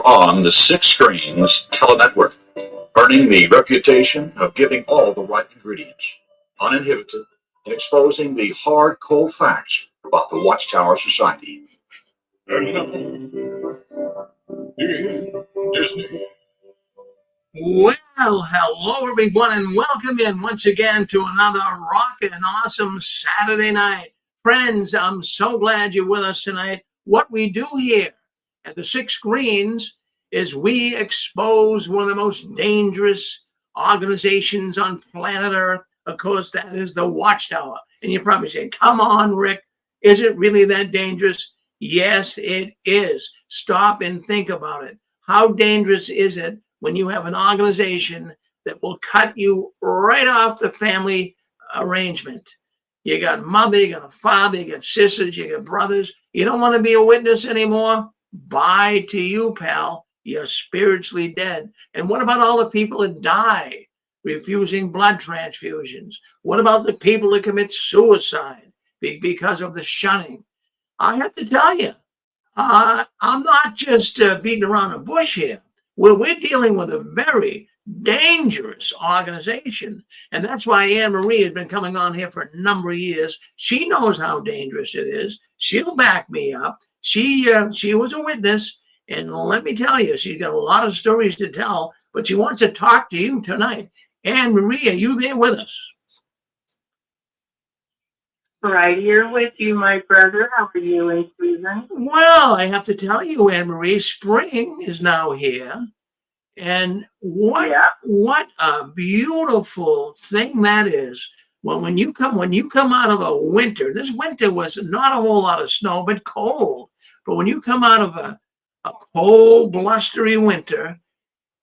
on the Six Screens Telenetwork, earning the reputation of giving all the right ingredients, uninhibited, and exposing the hard, cold facts about the Watchtower Society. And now, Disney. Well, hello everyone, and welcome in once again to another rockin' awesome Saturday night. Friends, I'm so glad you're with us tonight. What we do here at the Six Screens is we expose one of the most dangerous organizations on planet Earth. Of course, that is the Watchtower. And you're probably saying, come on, Rick, is it really that dangerous? Yes, it is. Stop and think about it. How dangerous is it when you have an organization that will cut you right off the family arrangement? You got mother, you got a father, you got sisters, you got brothers. You don't want to be a witness anymore? Bye to you, pal. You're spiritually dead. And what about all the people that die refusing blood transfusions? What about the people that commit suicide because of the shunning? I have to tell you, I'm not just beating around the bush here. We're dealing with a very dangerous organization. And that's why Anne Marie has been coming on here for a number of years. She knows how dangerous it is. She'll back me up. She was a witness. And let me tell you, she's got a lot of stories to tell, but she wants to talk to you tonight. Anne Marie, are you there with us? Right here with you, my brother. How are you and Susan? Well, I have to tell you, Anne Marie, spring is now here. And what a beautiful thing that is. When you come out of a winter, this winter was not a whole lot of snow, but cold. But when you come out of a cold, blustery winter,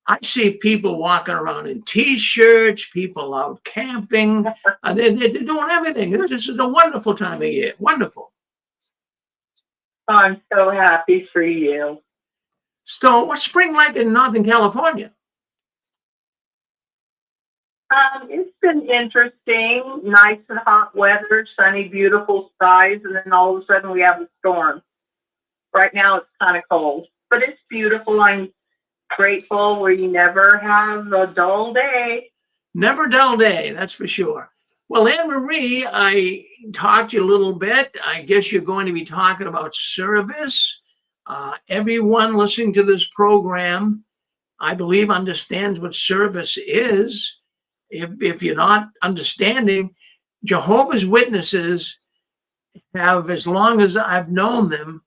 I see people walking around in T-shirts, people out camping. They're doing everything. This is a wonderful time of year. Wonderful. I'm so happy for you. So what's spring like in Northern California? It's been interesting. Nice and hot weather, sunny, beautiful skies, and then all of a sudden we have a storm. Right now it's kind of cold, but it's beautiful. I'm grateful we never have a dull day. Never dull day, that's for sure. Well, Anne Marie, I talked to you a little bit. I guess you're going to be talking about service. Everyone listening to this program, I believe, understands what service is. If you're not understanding, Jehovah's Witnesses have, as long as I've known them,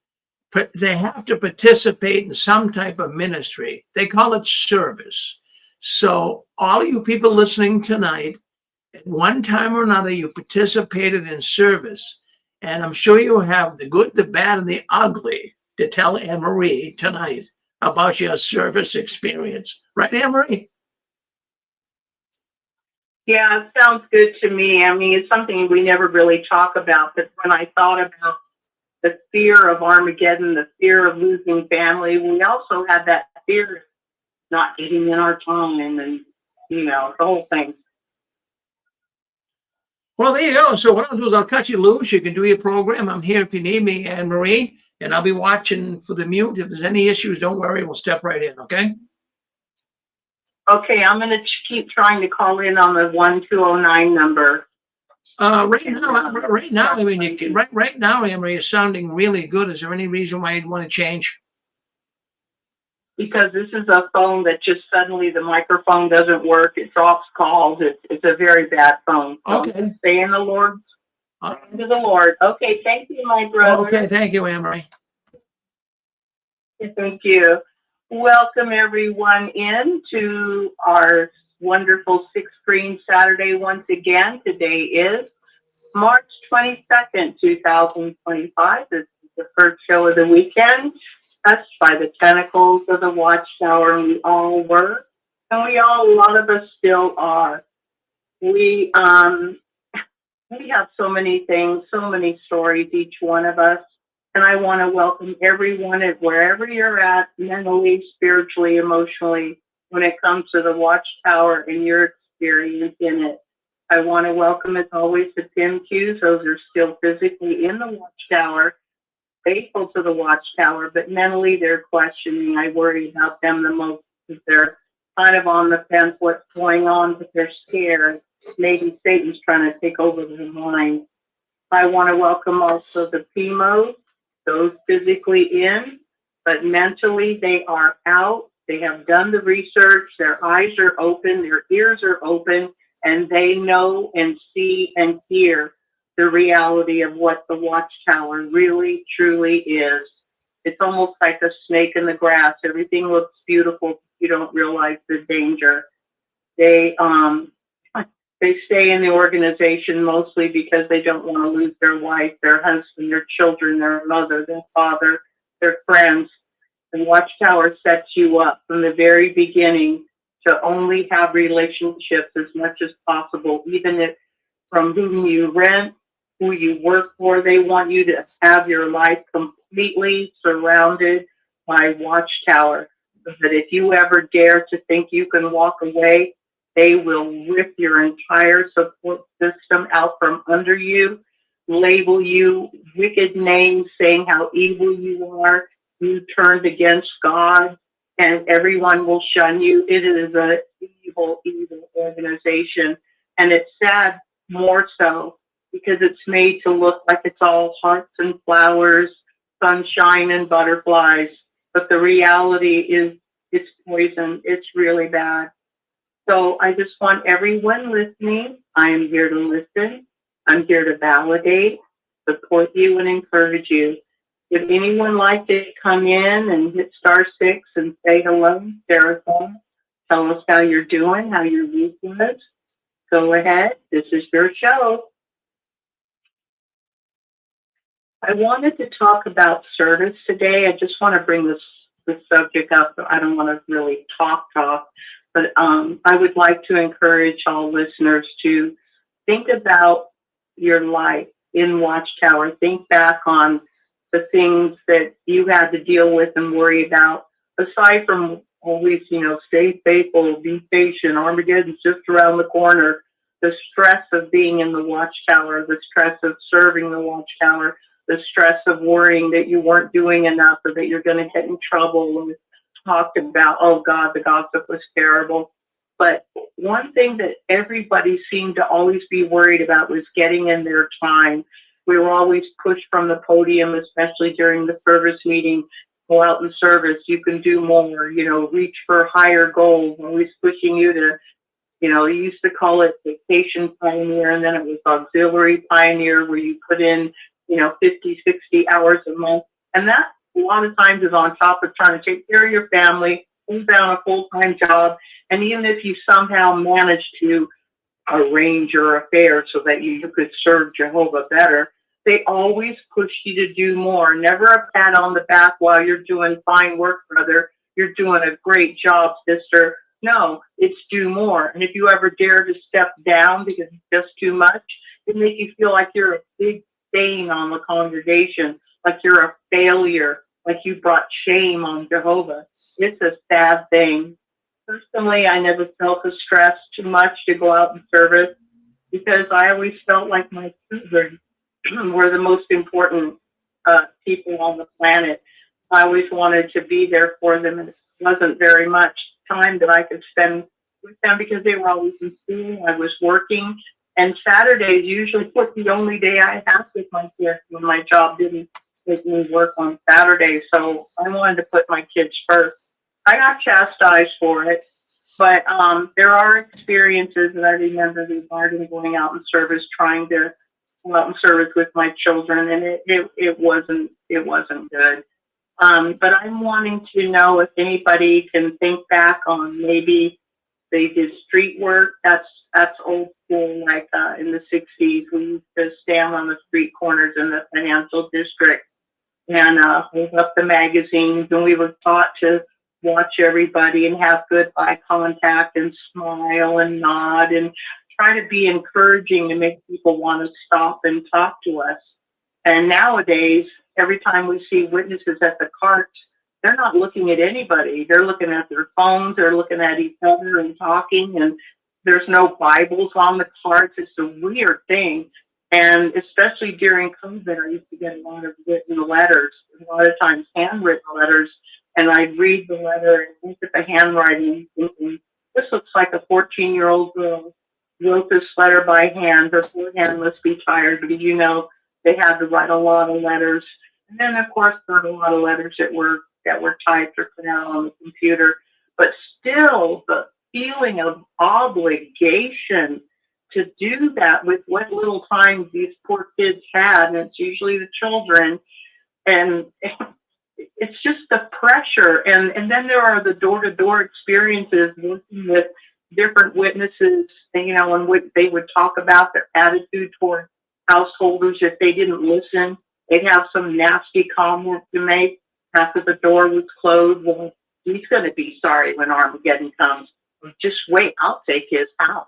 they have to participate in some type of ministry. They call it service. So all of you people listening tonight, at one time or another, you participated in service. And I'm sure you have the good, the bad, and the ugly to tell Anne Marie tonight about your service experience. Right, Anne Marie? Yeah, it sounds good to me. I mean, it's something we never really talk about, but when I thought about the fear of Armageddon, the fear of losing family, we also had that fear of not getting in our time and the whole thing. Well, there you go. So what I'll do is I'll cut you loose. You can do your program. I'm here if you need me, Anne Marie, and I'll be watching for the mute. If there's any issues, don't worry. We'll step right in, okay? Okay, I'm going to keep trying to call in on the 1209 number. Right now, I mean, right now, Anne Marie, is sounding really good. Is there any reason why you'd want to change? Because this is a phone that just suddenly the microphone doesn't work. It drops calls. It's a very bad phone. So okay. Stay in the Lord. To the Lord. Okay, thank you, my brother. Okay, thank you, Anne Marie. Thank you. Welcome everyone in to our wonderful Six Screen Saturday once again. Today is March 22nd, 2025. This is the first show of the weekend, touched by the tentacles of the Watchtower, and we all were, and a lot of us still are. We have so many things, so many stories, each one of us. And I want to welcome everyone at wherever you're at, mentally, spiritually, emotionally, when it comes to the Watchtower and your experience in it. I want to welcome, as always, the PIMQs. Those are still physically in the Watchtower. faithful to the Watchtower, but mentally they're questioning. I worry about them the most because they're kind of on the fence what's going on, but they're scared. Maybe Satan's trying to take over their mind. I want to welcome also the PMOs, those physically in, but mentally they are out. They have done the research. Their eyes are open. Their ears are open, and they know and see and hear the reality of what the Watchtower really, truly is. It's almost like a snake in the grass. Everything looks beautiful. You don't realize the danger. They stay in the organization mostly because they don't want to lose their wife, their husband, their children, their mother, their father, their friends. The Watchtower sets you up from the very beginning to only have relationships as much as possible, even if from whom you rent, who you work for. They want you to have your life completely surrounded by Watchtower. So that if you ever dare to think you can walk away, they will rip your entire support system out from under you, label you wicked names, saying how evil you are, you turned against God, and everyone will shun you. It is an evil, evil organization. And it's sad more so because it's made to look like it's all hearts and flowers, sunshine and butterflies. But the reality is it's poison. It's really bad. So I just want everyone listening. I am here to listen. I'm here to validate, support you, and encourage you. Would anyone like to come in and hit *6 and say hello, Sarah? Tell us how you're doing, how your week was. Go ahead. This is your show. I wanted to talk about service today. I just want to bring this subject up. I don't want to really talk, but I would like to encourage all listeners to think about your life in Watchtower. Think back on the things that you had to deal with and worry about, aside from always, stay faithful, be patient, Armageddon's just around the corner. The stress of being in the Watchtower, the stress of serving the Watchtower, the stress of worrying that you weren't doing enough or that you're going to get in trouble. And talked about, oh God, the gossip was terrible. But one thing that everybody seemed to always be worried about was getting in their time. We were always pushed from the podium, especially during the service meeting. Go out in service, you can do more, reach for higher goals, always pushing you to, they used to call it vacation pioneer, and then it was auxiliary pioneer, where you put in, 50, 60 hours a month. And that a lot of times is on top of trying to take care of your family, hold down a full-time job. And even if you somehow manage to arrange your affairs so that you could serve Jehovah better, they always push you to do more. Never a pat on the back while you're doing fine work, brother. You're doing a great job, sister. No, it's do more. And if you ever dare to step down because it's just too much, it makes you feel like you're a big stain on the congregation, like you're a failure, like you brought shame on Jehovah. It's a sad thing. Personally, I never felt the stress too much to go out in service because I always felt like my children were the most important people on the planet. I always wanted to be there for them, and it wasn't very much time that I could spend with them because they were always in school. I was working, and Saturdays usually was the only day I had with my kids when my job didn't make me work on Saturdays. So I wanted to put my kids first. I got chastised for it, but there are experiences that I remember regarding going out in service, trying to go out in service with my children, and it wasn't good. But I'm wanting to know if anybody can think back on maybe they did street work. That's old school, like in the 60s. We used to stand on the street corners in the financial district and hold up the magazines, and we were taught to watch everybody and have good eye contact and smile and nod and try to be encouraging to make people want to stop and talk to us. And nowadays, every time we see witnesses at the carts, they're not looking at anybody. They're looking at their phones. They're looking at each other and talking. And there's no Bibles on the carts. It's a weird thing. And especially during COVID, I used to get a lot of written letters, a lot of times handwritten letters. And I'd read the letter and look at the handwriting, thinking, this looks like a 14-year-old girl wrote this letter by hand. Her forehand must be tired because, you know, they had to write a lot of letters. And then, of course, there were a lot of letters that were typed or put out on the computer. But still, the feeling of obligation to do that with what little time these poor kids had, and it's usually the children, and it's just the pressure. And then there are the door-to-door experiences working with different witnesses, you know, and what they would talk about their attitude toward householders if they didn't listen. They'd have some nasty comment to make after the door was closed. Well, he's going to be sorry when Armageddon comes. Just wait, I'll take his house.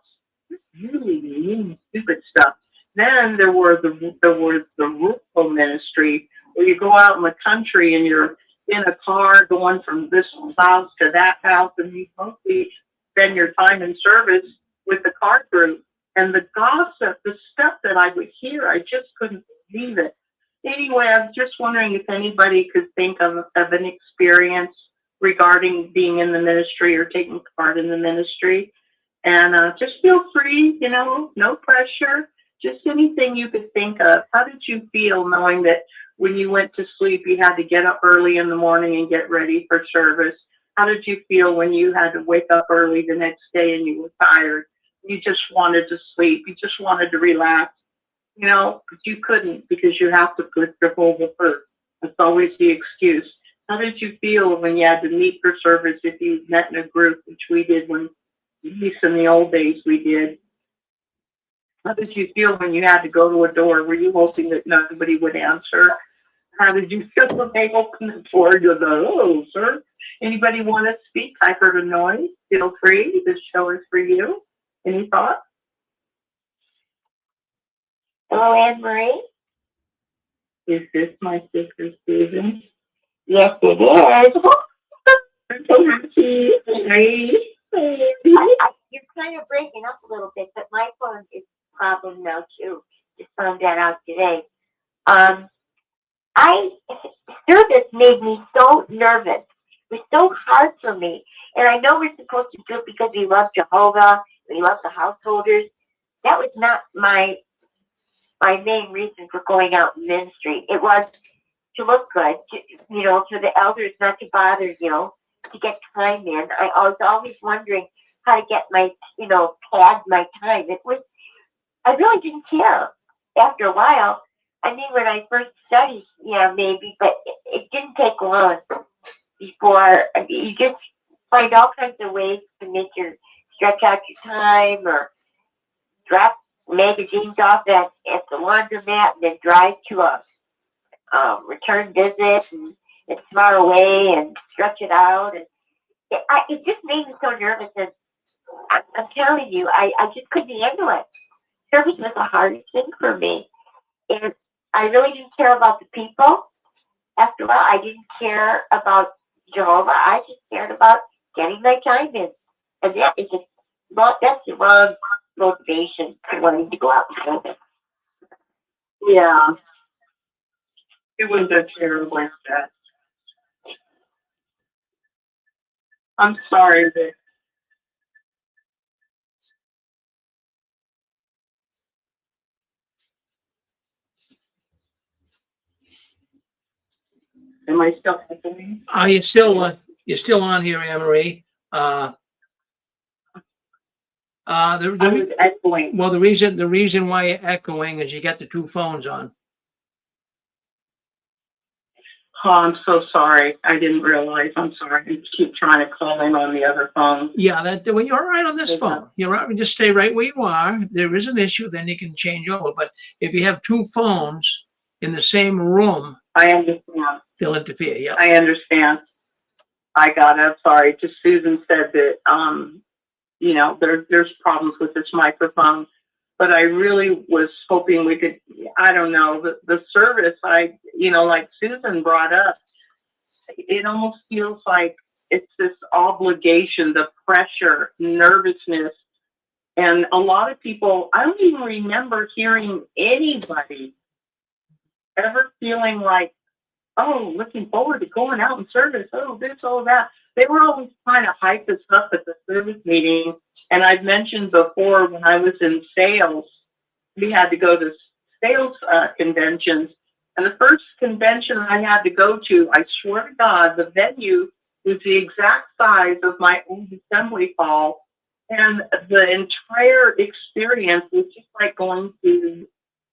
Really mean, stupid stuff. Then there was the rural ministry, where you go out in the country and you're in a car going from this house to that house, and you mostly spend your time in service with the car crew. And the gossip, the stuff that I would hear, I just couldn't believe it. Anyway, I'm just wondering if anybody could think of an experience regarding being in the ministry or taking part in the ministry. And just feel free, you know, no pressure, just anything you could think of. How did you feel knowing that when you went to sleep, you had to get up early in the morning and get ready for service? How did you feel when you had to wake up early the next day and you were tired? You just wanted to sleep. You just wanted to relax, you know, but you couldn't because you have to put Jehovah first. That's always the excuse. How did you feel when you had to meet for service if you met in a group, which we did when, at least in the old days, we did? How did you feel when you had to go to a door? Were you hoping that nobody would answer? How did you feel when they opened the door? You're the, oh, sir. Anybody want to speak? I heard a noise. Feel free. This show is for you. Any thoughts? Hello, Anne Marie. Is this my sister Susan? Yes, it is. I'm so happy. Hey. You're kind of breaking up a little bit, but my phone is a problem now too. Just found that out today. Service made me so nervous. It was so hard for me. And I know we're supposed to do it because we love Jehovah, we love the householders. That was not my main reason for going out in ministry. It was to look good, you know, for the elders not to bother, you know, to get time in. I was always wondering how to get my, you know, pad my time. I really didn't care. After a while, I mean, when I first studied, yeah, maybe, but it didn't take long before you just find all kinds of ways to stretch out your time, or drop magazines off at the laundromat and then drive to a return visit and smart away and stretch it out. And it just made me so nervous. And I'm telling you, I just couldn't handle it. Service was the hardest thing for me. And I really didn't care about the people. After a while, I didn't care about Jehovah. I just cared about getting my time in. And that's the wrong motivation for wanting to go out and service. Yeah. It was a terrible set. I'm sorry that. Am I still listening? You're still on here, Anne Marie. I was echoing. Well, the reason why you're echoing is you got the two phones on. Oh, I'm so sorry. I didn't realize. I'm sorry. I keep trying to call in on the other phone. Yeah, well, you're all right on this Okay. phone. You're right. Just stay right where you are. If there is an issue, then you can change over. But if you have two phones in the same room, I understand. they'll interfere. Yeah. I understand. I got it. I'm sorry. Just Susan said that, you know, there's problems with this microphone, but I really was hoping we could, I don't know, the service, you know, like Susan brought up, it almost feels like it's this obligation, the pressure, nervousness, And a lot of people, I don't even remember hearing anybody ever feeling like, oh, looking forward to going out in service. Oh, this, oh, that. They were always trying to hype us up at the service meeting. And I've mentioned before, when I was in sales, we had to go to sales conventions. And the first convention I had to go to, I swear to God, the venue was the exact size of my old assembly hall. And the entire experience was just like going to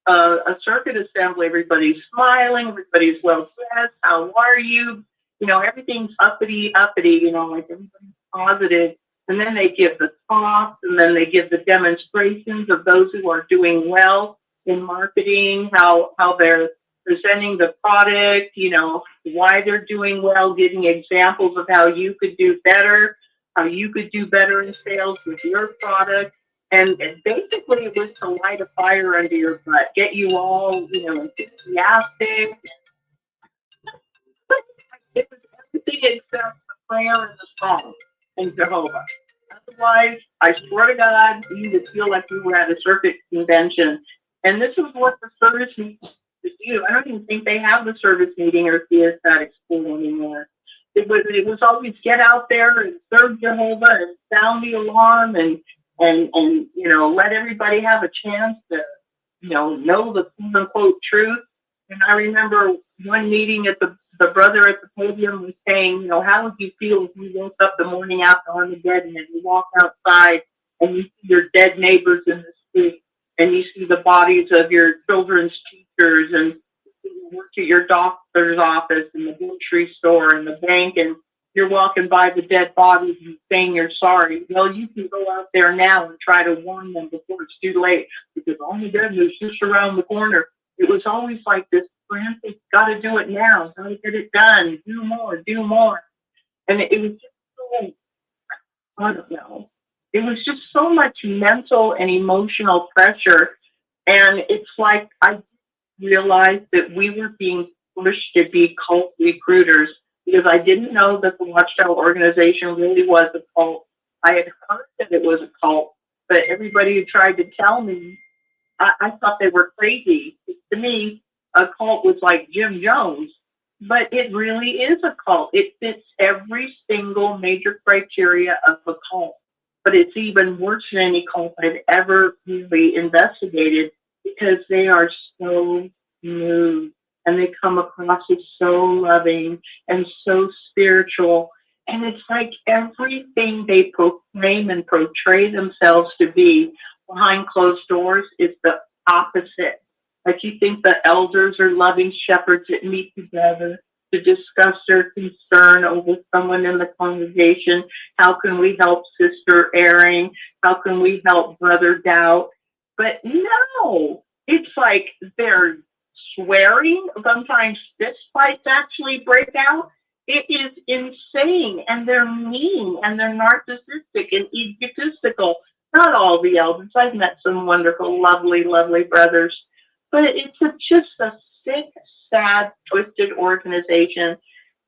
a circuit assembly. Everybody's smiling, everybody's well dressed. How are you? You know, everything's uppity, you know, like everybody's positive. And then they give the talks, and then they give the demonstrations of those who are doing well in marketing, how they're presenting the product, you know, why they're doing well, giving examples of how you could do better, how you could do better in sales with your product. And basically it was to light a fire under your butt, get you all, you know, enthusiastic. It was everything except the prayer and the song in Jehovah. Otherwise, I swear to God, you would feel like you were at a circuit convention. And this is what the service meetings do. I don't even think they have the service meeting or theostatic school anymore. It was always get out there and serve Jehovah and sound the alarm and you know, let everybody have a chance to, you know the quote unquote truth. And I remember one meeting at the brother at the podium was saying, you know, how would you feel if you woke up the morning after Armageddon and you walk outside and you see your dead neighbors in the street and you see the bodies of your children's teachers and you work at your doctor's office and the grocery store and the bank, and you're walking by the dead bodies and saying you're sorry. Well, you can go out there now and try to warn them before it's too late, because Armageddon is just around the corner. It was always like this frantic, got to do it now, got to get it done, do more, do more. And it was just so, I don't know, it was just so much mental and emotional pressure. And it's like I realized that we were being pushed to be cult recruiters, because I didn't know that the Watchtower organization really was a cult. I had heard that it was a cult, but everybody who tried to tell me, I thought they were crazy. To me, a cult was like Jim Jones, but it really is a cult. It fits every single major criteria of a cult, but it's even worse than any cult I've ever really investigated, because they are so smooth and they come across as so loving and so spiritual. And it's like everything they proclaim and portray themselves to be behind closed doors is the opposite. Like, you think the elders are loving shepherds that meet together to discuss their concern over someone in the congregation. How can we help Sister Erring? How can we help Brother Doubt? But no, it's like they're swearing. Sometimes fist fights actually break out. It is insane, and they're mean, and they're narcissistic and egotistical. Not all the elders. I've met some wonderful, lovely, lovely brothers, but it's just a sick, sad, twisted organization.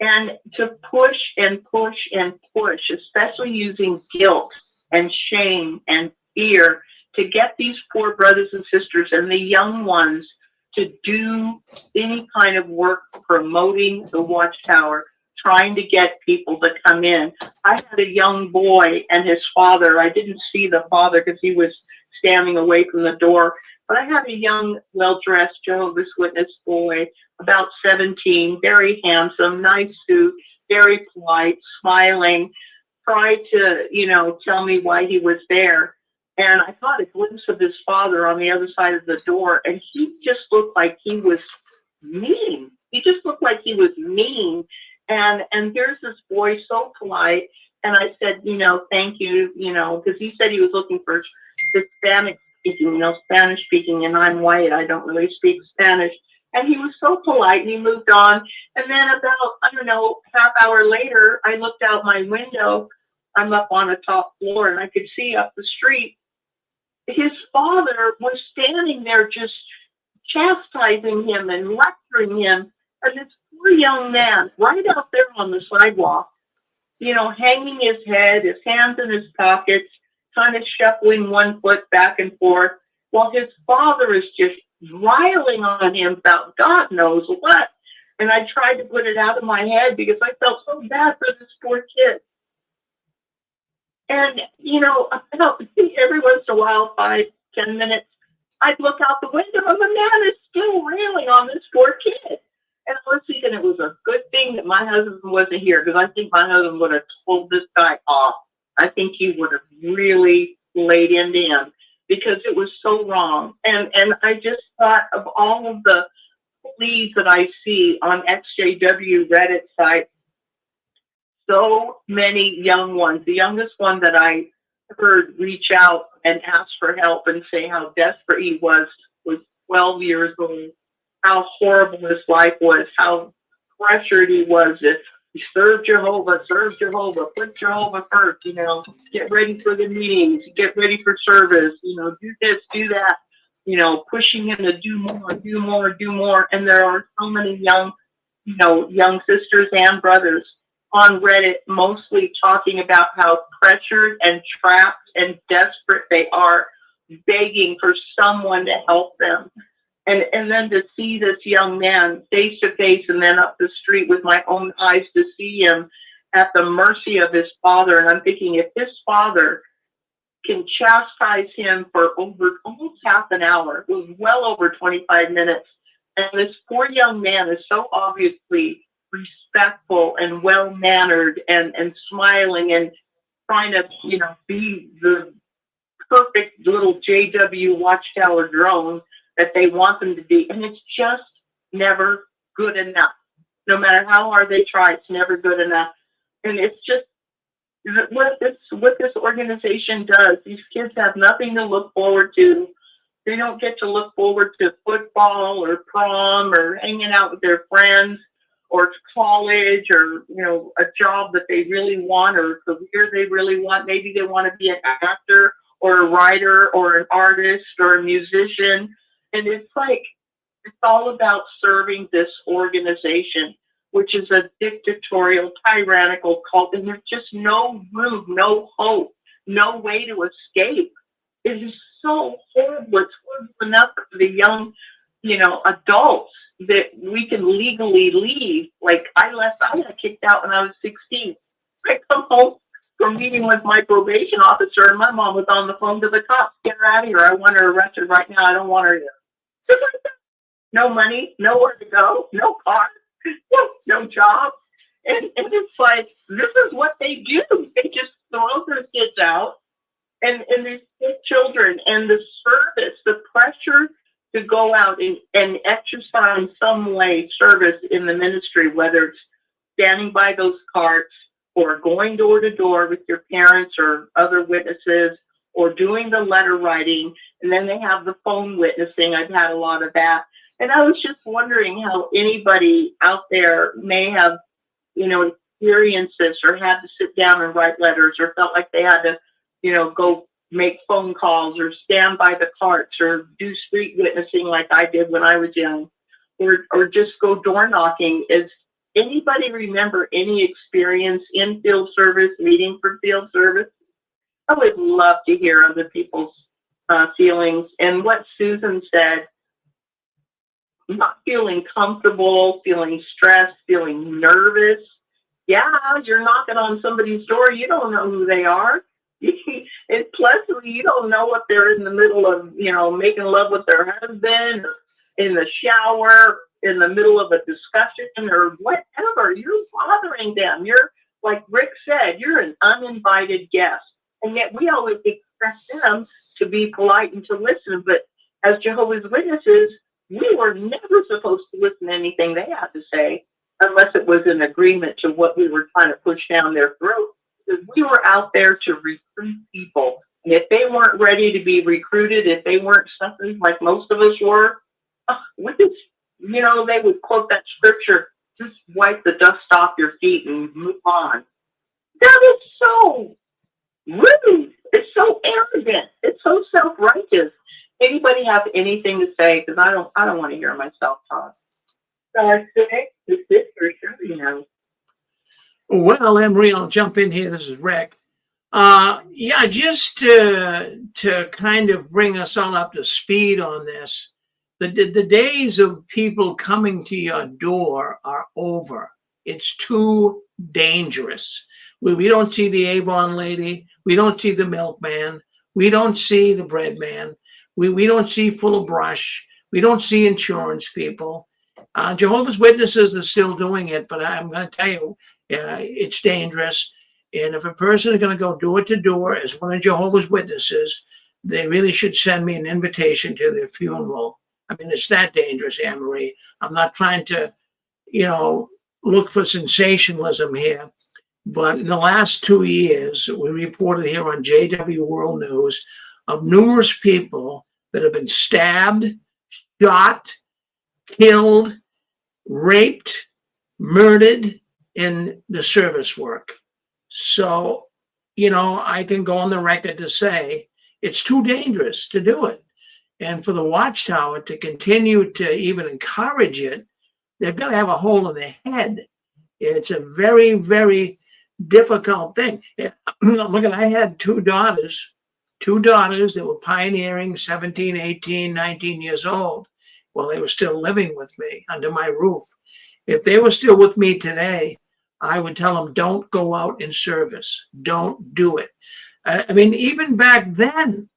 And to push and push and push, especially using guilt and shame and fear, to get these poor brothers and sisters and the young ones to do any kind of work promoting the Watchtower, trying to get people to come in. I had a young boy and his father. I didn't see the father because he was standing away from the door, but I had a young, well-dressed Jehovah's Witness boy, about 17, very handsome, nice suit, very polite, smiling, tried to, tell me why he was there. And I caught a glimpse of his father on the other side of the door, and he just looked like he was mean. He just looked like he was mean. And there's this boy, so polite. And I said, thank you, because he said he was looking for Hispanic speaking, Spanish speaking, and I'm white. I don't really speak Spanish. And he was so polite, and he moved on. And then about, half hour later, I looked out my window. I'm up on a top floor, and I could see up the street. His father was standing there just chastising him and lecturing him. And this poor young man, right out there on the sidewalk, hanging his head, his hands in his pockets, kind of shuffling one foot back and forth while his father is just riling on him about God knows what. And I tried to put it out of my head because I felt so bad for this poor kid. And, you know, every once in a while, 5-10 minutes, I'd look out the window and the man is still railing on this poor kid. And I was thinking it was a good thing that my husband wasn't here, because I think my husband would have told this guy off. I think he would have really laid into him because it was so wrong. And I just thought of all of the pleas that I see on XJW Reddit site. So many young ones. The youngest one that I heard reach out and ask for help and say how desperate he was 12 years old, how horrible his life was, how pressured he was. If you serve Jehovah, put Jehovah first, you know, get ready for the meetings, get ready for service, you know, do this, do that, you know, pushing him to do more. And there are so many young sisters and brothers on Reddit mostly talking about how pressured and trapped and desperate they are, begging for someone to help them. And then to see this young man face to face and then up the street with my own eyes to see him at the mercy of his father. And I'm thinking, if this father can chastise him for over almost half an hour, it was well over 25 minutes, and this poor young man is so obviously respectful and well-mannered and smiling and trying to, you know, be the perfect little JW Watchtower drone that they want them to be. And it's just never good enough. No matter how hard they try, it's never good enough. And it's just what this organization does. These kids have nothing to look forward to. They don't get to look forward to football or prom or hanging out with their friends or college or, you know, a job that they really want or a career they really want. Maybe they want to be an actor or a writer or an artist or a musician. And it's like, it's all about serving this organization, which is a dictatorial, tyrannical cult. And there's just no room, no hope, no way to escape. It is so horrible. It's horrible enough for the young, you know, adults that we can legally leave. Like I got kicked out when I was 16. I come home from meeting with my probation officer and my mom was on the phone to the cops. Get her out of here. I want her arrested right now. I don't want her here. No money, nowhere to go, no car, no job. And it's like, this is what they do. They just throw their kids out and these children and the service, the pressure to go out and exercise some way service in the ministry, whether it's standing by those carts or going door to door with your parents or other witnesses or doing the letter writing. And then they have the phone witnessing. I've had a lot of that. And I was just wondering how anybody out there may have, you know, experienced this or had to sit down and write letters or felt like they had to, you know, go make phone calls or stand by the carts or do street witnessing like I did when I was young, or just go door knocking. Is anybody remember any experience in field service, meeting for field service? I would love to hear other people's feelings. And what Susan said, not feeling comfortable, feeling stressed, feeling nervous. Yeah, you're knocking on somebody's door. You don't know who they are. And plus, you don't know if they're in the middle of, you know, making love with their husband, in the shower, in the middle of a discussion or whatever. You're bothering them. You're, like Rick said, you're an uninvited guest. And yet we always expect them to be polite and to listen. But as Jehovah's Witnesses, we were never supposed to listen to anything they had to say unless it was in agreement to what we were trying to push down their throat. Because we were out there to recruit people. And if they weren't ready to be recruited, if they weren't something like most of us were, we just, you know, they would quote that scripture, just wipe the dust off your feet and move on. That is so rude. It's so arrogant. It's so self-righteous. Anybody have anything to say? Because I don't want to hear myself talk. So I say, this is for sure, you know. Well, Emery, I'll jump in here. This is Rick. Yeah, just to kind of bring us all up to speed on this, the days of people coming to your door are over. It's too dangerous. We don't see the Avon lady. We don't see the milkman. We don't see the bread man. We don't see full of brush. We don't see insurance people. Jehovah's Witnesses are still doing it, but I'm going to tell you, it's dangerous. And if a person is going to go door to door as one of Jehovah's Witnesses, they really should send me an invitation to their funeral. I mean, it's that dangerous, Anne Marie. I'm not trying to, look for sensationalism here. But in the last 2 years, we reported here on JW World News of numerous people that have been stabbed, shot, killed, raped, murdered in the service work. So, I can go on the record to say it's too dangerous to do it. And for the Watchtower to continue to even encourage it, they've got to have a hole in their head. It's a very, very difficult thing. Look, I had two daughters that were pioneering, 17, 18, 19 years old, while they were still living with me under my roof. If they were still with me today, I would tell them, don't go out in service. Don't do it. I mean, even back then,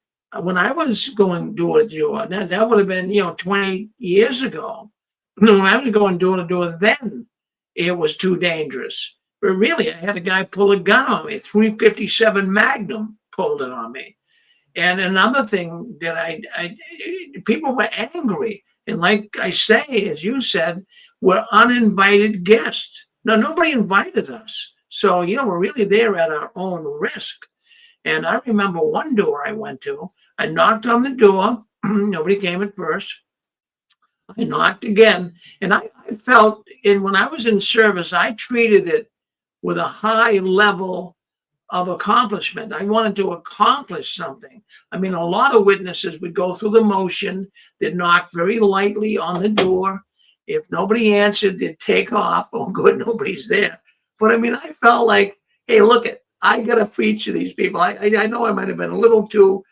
when I was going door to door, that would have been, 20 years ago. When I was going door to door then, it was too dangerous. But really, I had a guy pull a gun on me, 357 Magnum pulled it on me. And another thing that people were angry. And like I say, as you said, we're uninvited guests. Now, nobody invited us. So, we're really there at our own risk. And I remember one door I went to, I knocked on the door. Nobody came at first. I knocked again. And I felt, when I was in service, I treated it with a high level of accomplishment. I wanted to accomplish something. I mean, a lot of witnesses would go through the motion. They'd knock very lightly on the door. If nobody answered, they'd take off. Oh, good, nobody's there. But I mean, I felt like, hey, look it, I got to preach to these people. I know I might have been a little too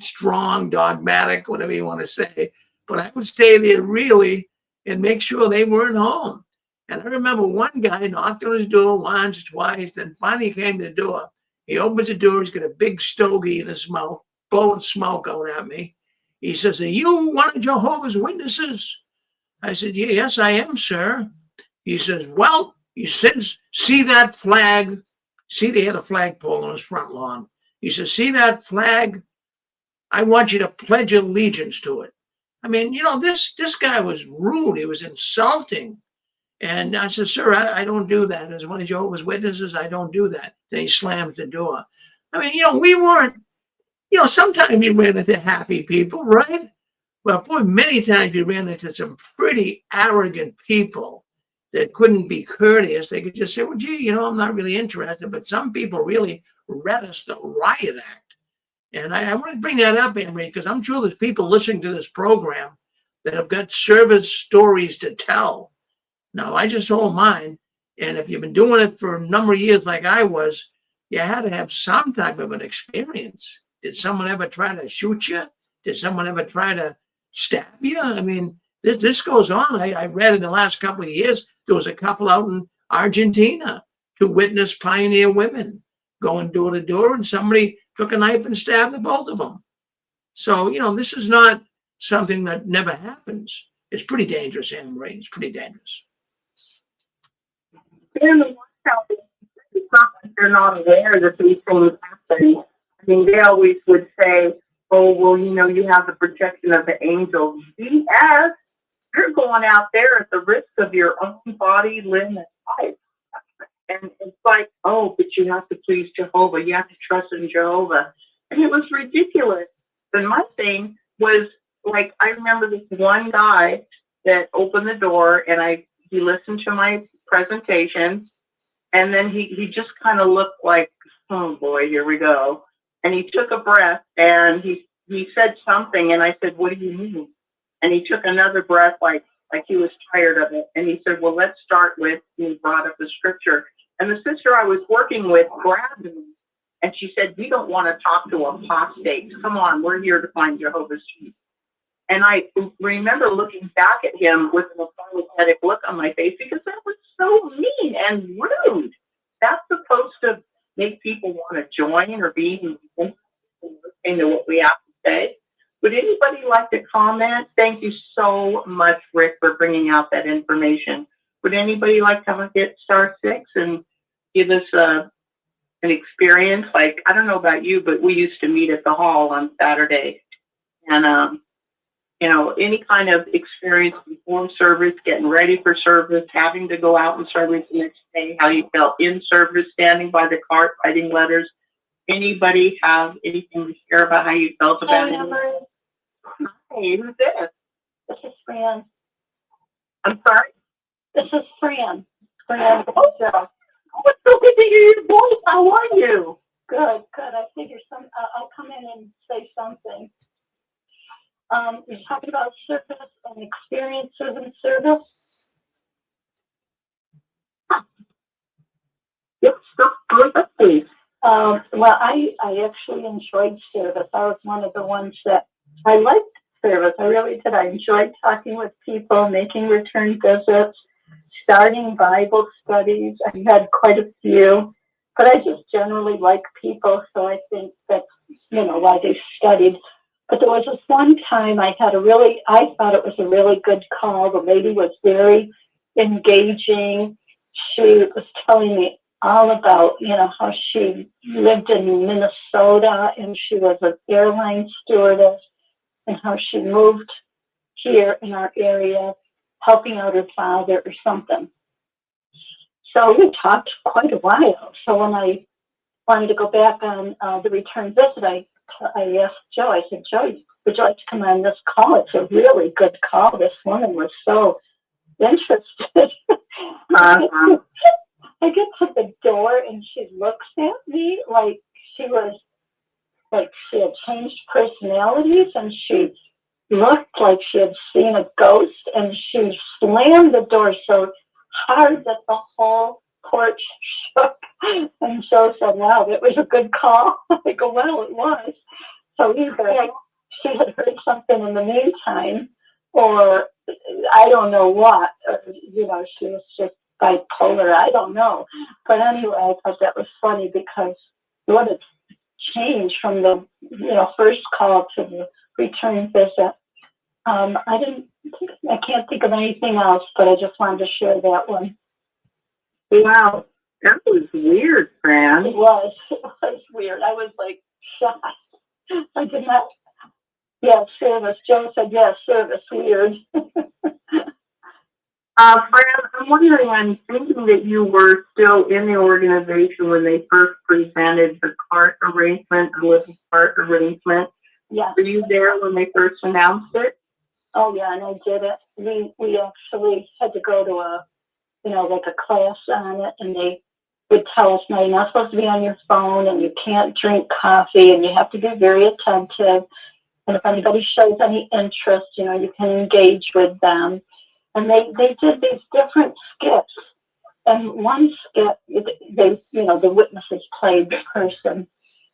strong, dogmatic, whatever you want to say, but I would stay there really and make sure they weren't home. And I remember one guy knocked on his door once, twice, then finally came to the door. He opens the door, he's got a big stogie in his mouth, blowing smoke out at me. He says, are you one of Jehovah's Witnesses? I said, yes, I am, sir. He says, well, he says, see that flag? See, they had a flagpole on his front lawn. He says, see that flag? I want you to pledge allegiance to it. I mean, this guy was rude. He was insulting. And I said, sir, I don't do that. As one of Jehovah's Witnesses, I don't do that. Then he slammed the door. I mean, we weren't, sometimes we ran into happy people, right? Well, boy, many times we ran into some pretty arrogant people that couldn't be courteous. They could just say, well, gee, I'm not really interested. But some people really read us the riot act. And I want to bring that up, Anne-Marie, because I'm sure there's people listening to this program that have got service stories to tell. Now, I just told mine. And if you've been doing it for a number of years like I was, you had to have some type of an experience. Did someone ever try to shoot you? Did someone ever try to stab you? I mean, this goes on. I read in the last couple of years, there was a couple out in Argentina to witness pioneer women going door to door, and somebody took a knife and stabbed the both of them. So, this is not something that never happens. It's pretty dangerous, Anne-Marie. It's pretty dangerous. In the Watchtower, it's not that they're not aware that these things happen. I mean, they always would say, oh, well, you have the protection of the angels. BS. You're going out there at the risk of your own body, limb, and life. And it's like, oh, but you have to please Jehovah. You have to trust in Jehovah. And it was ridiculous. And my thing was, like, I remember this one guy that opened the door, and he listened to my presentation, and then he just kind of looked like, oh boy, here we go. And he took a breath, and he said something, and I said, what do you mean? And he took another breath like he was tired of it. And he said, well, let's start with, and he brought up the scripture. And the sister I was working with grabbed me And she said, we don't want to talk to apostates. Come on, we're here to find Jehovah's Witnesses. And I remember looking back at him with an apologetic look on my face because that was so mean and rude. That's supposed to make people want to join or be interested in what we have to say. Would anybody like to comment? Thank you so much, Rick, for bringing out that information. Would anybody like to hit star 6 and give us an experience? Like, I don't know about you, but we used to meet at the hall on Saturday. And, you know, any kind of experience before service, getting ready for service, having to go out in service the next day, how you felt in service, standing by the cart, writing letters. Anybody have anything to share about how you felt about it? Hey, who's this? This is Fran. I'm sorry? This is Fran. Fran. Oh, it's so good to hear your voice. How are you? Good, good. I figure I'll come in and say something. You're talking about service and experiences in service. Yep, stop, please. Well, I actually enjoyed service. I was one of the ones that I liked service. I really did. I enjoyed talking with people, making return visits, starting Bible studies. I had quite a few, but I just generally like people, so I think that's, you know, why they studied. But there was this one time I thought it was a really good call. The lady was very engaging. She was telling me all about, you know, how she lived in Minnesota and she was an airline stewardess and how she moved here in our area, helping out her father or something. So we talked quite a while. So when I wanted to go back on the return visit, I asked Joe, I said, Joe, would you like to come on this call? It's a really good call. This woman was so interested. I get to the door and she looks at me like she had changed personalities, and she looked like she had seen a ghost, and she slammed the door so hard that the whole porch shook. And Joe said, wow, that was a good call. I go, well, it was. So either she had heard something in the meantime, or I don't know what, or, you know, she was just bipolar, I don't know. But anyway, I thought that was funny because what a change from the, you know, first call to the return visit. I can't think of anything else, but I just wanted to share that one. Wow, that was weird, Fran. It was weird. I was like shocked. I did not. Yeah, service. Joe said, yeah, service. Weird. Fran, I'm wondering, I'm thinking that you were still in the organization when they first presented the cart arrangement, the living cart arrangement. Yeah. Were you there when they first announced it? Oh, yeah, and I did it. We actually had to go to a, you know, like a class on it, and they would tell us, no, you're not supposed to be on your phone, and you can't drink coffee, and you have to be very attentive. And if anybody shows any interest, you know, you can engage with them. And they did these different skits. And one skit, they, you know, the witnesses played the person.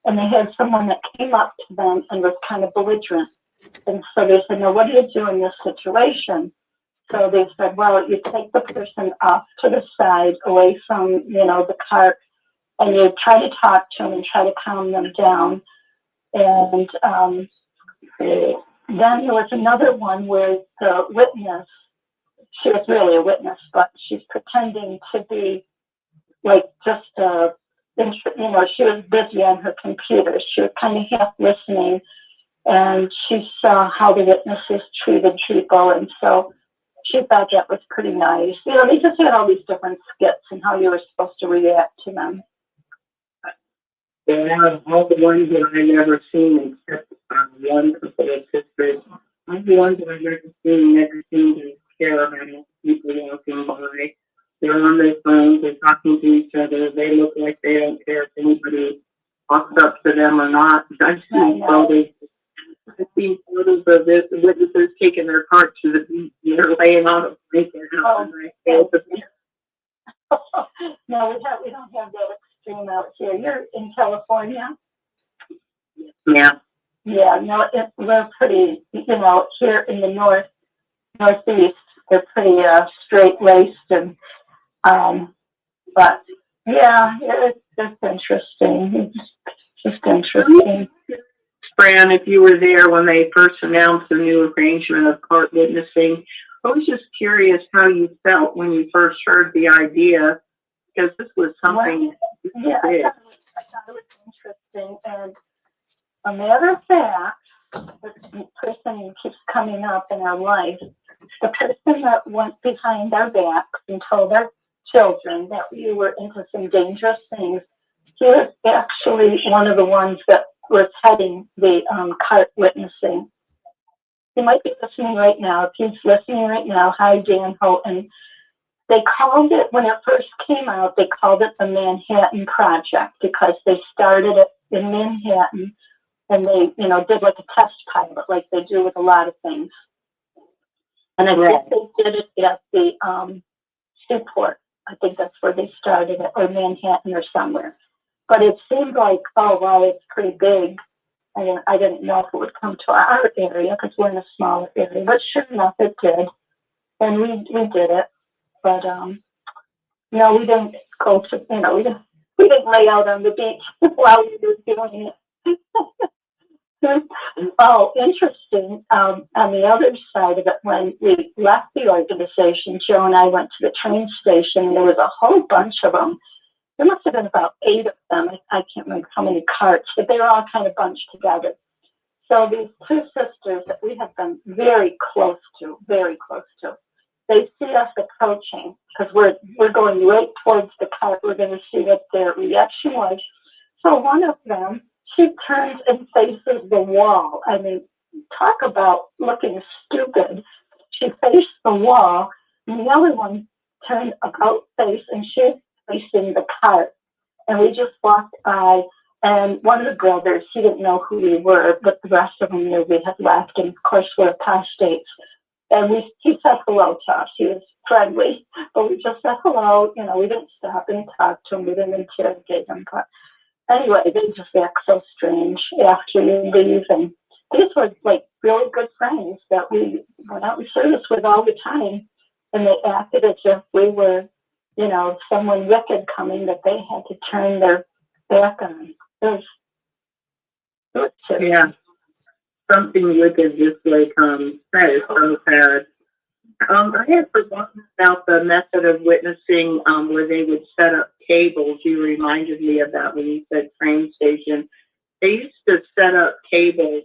And they had someone that came up to them and was kind of belligerent. And so they said, now, what do you do in this situation? So they said, well, you take the person off to the side, away from, you know, the cart, and you try to talk to them and try to calm them down. And then there was another one where the witness, she was really a witness, but she's pretending to be like just you know, she was busy on her computer. She was kind of half listening, and she saw how the witnesses treated people, and so she thought that was pretty nice. You know, they just had all these different skits and how you were supposed to react to them. They have all the ones that I've never seen, except one couple of sisters. All the ones that I've never seen to care about people walking by. They're on their phones, they're talking to each other, they look like they don't care if anybody walks up to them or not. I've seen photos of this, witnesses taking their cart to the beach, and they're laying on a blanket. No, we don't have that extreme out here. You're in California? Yeah. Yeah, no, we're pretty, here in the northeast, they're pretty straight-laced and, but yeah, it's just interesting. It's just interesting. Fran, if you were there when they first announced the new arrangement of court witnessing, I was just curious how you felt when you first heard the idea, because this was something. Yeah, I thought it was interesting. And a matter of fact, the person keeps coming up in our life, the person that went behind our backs and told our children that we were into some dangerous things, he was actually one of the ones that was heading the cart witnessing. He might be listening right now. If he's listening right now, hi, Dan Houghton. They called it, when it first came out, they called it the Manhattan Project because they started it in Manhattan and they, did like a test pilot like they do with a lot of things. And I think they did it at the Seaport. I think that's where they started it, or Manhattan or somewhere. But it seemed like, oh, wow, it's pretty big. I didn't know if it would come to our area because we're in a smaller area. But sure enough, it did. And we did it. But, no, we didn't go to, we didn't lay out on the beach while we were doing it. Oh, interesting. On the other side of it, when we left the organization, Joe and I went to the train station. There was a whole bunch of them. There must have been about 8 of them. I can't remember how many carts, but they were all kind of bunched together. So these 2 sisters that we have been very close to, they see us approaching because we're going right towards the cart. We're going to see what their reaction was. So one of them, she turns and faces the wall. I mean, talk about looking stupid. She faced the wall, and the other one turned about face, and she's facing the cart. And we just walked by, and one of the brothers, he didn't know who we were, but the rest of them knew we had left, and of course we're apostates. And he said hello to us. He was friendly, but we just said hello. We didn't stop and talk to him. We didn't interrogate him, but anyway, they just act so strange after you leave. And these were like really good friends that we went out in service with all the time. And they acted as if we were, someone wicked coming that they had to turn their back on. It was Yeah. Something wicked just like that is so sad. I had forgotten about the method of witnessing where they would set up tables. You reminded me of that when you said train station. They used to set up tables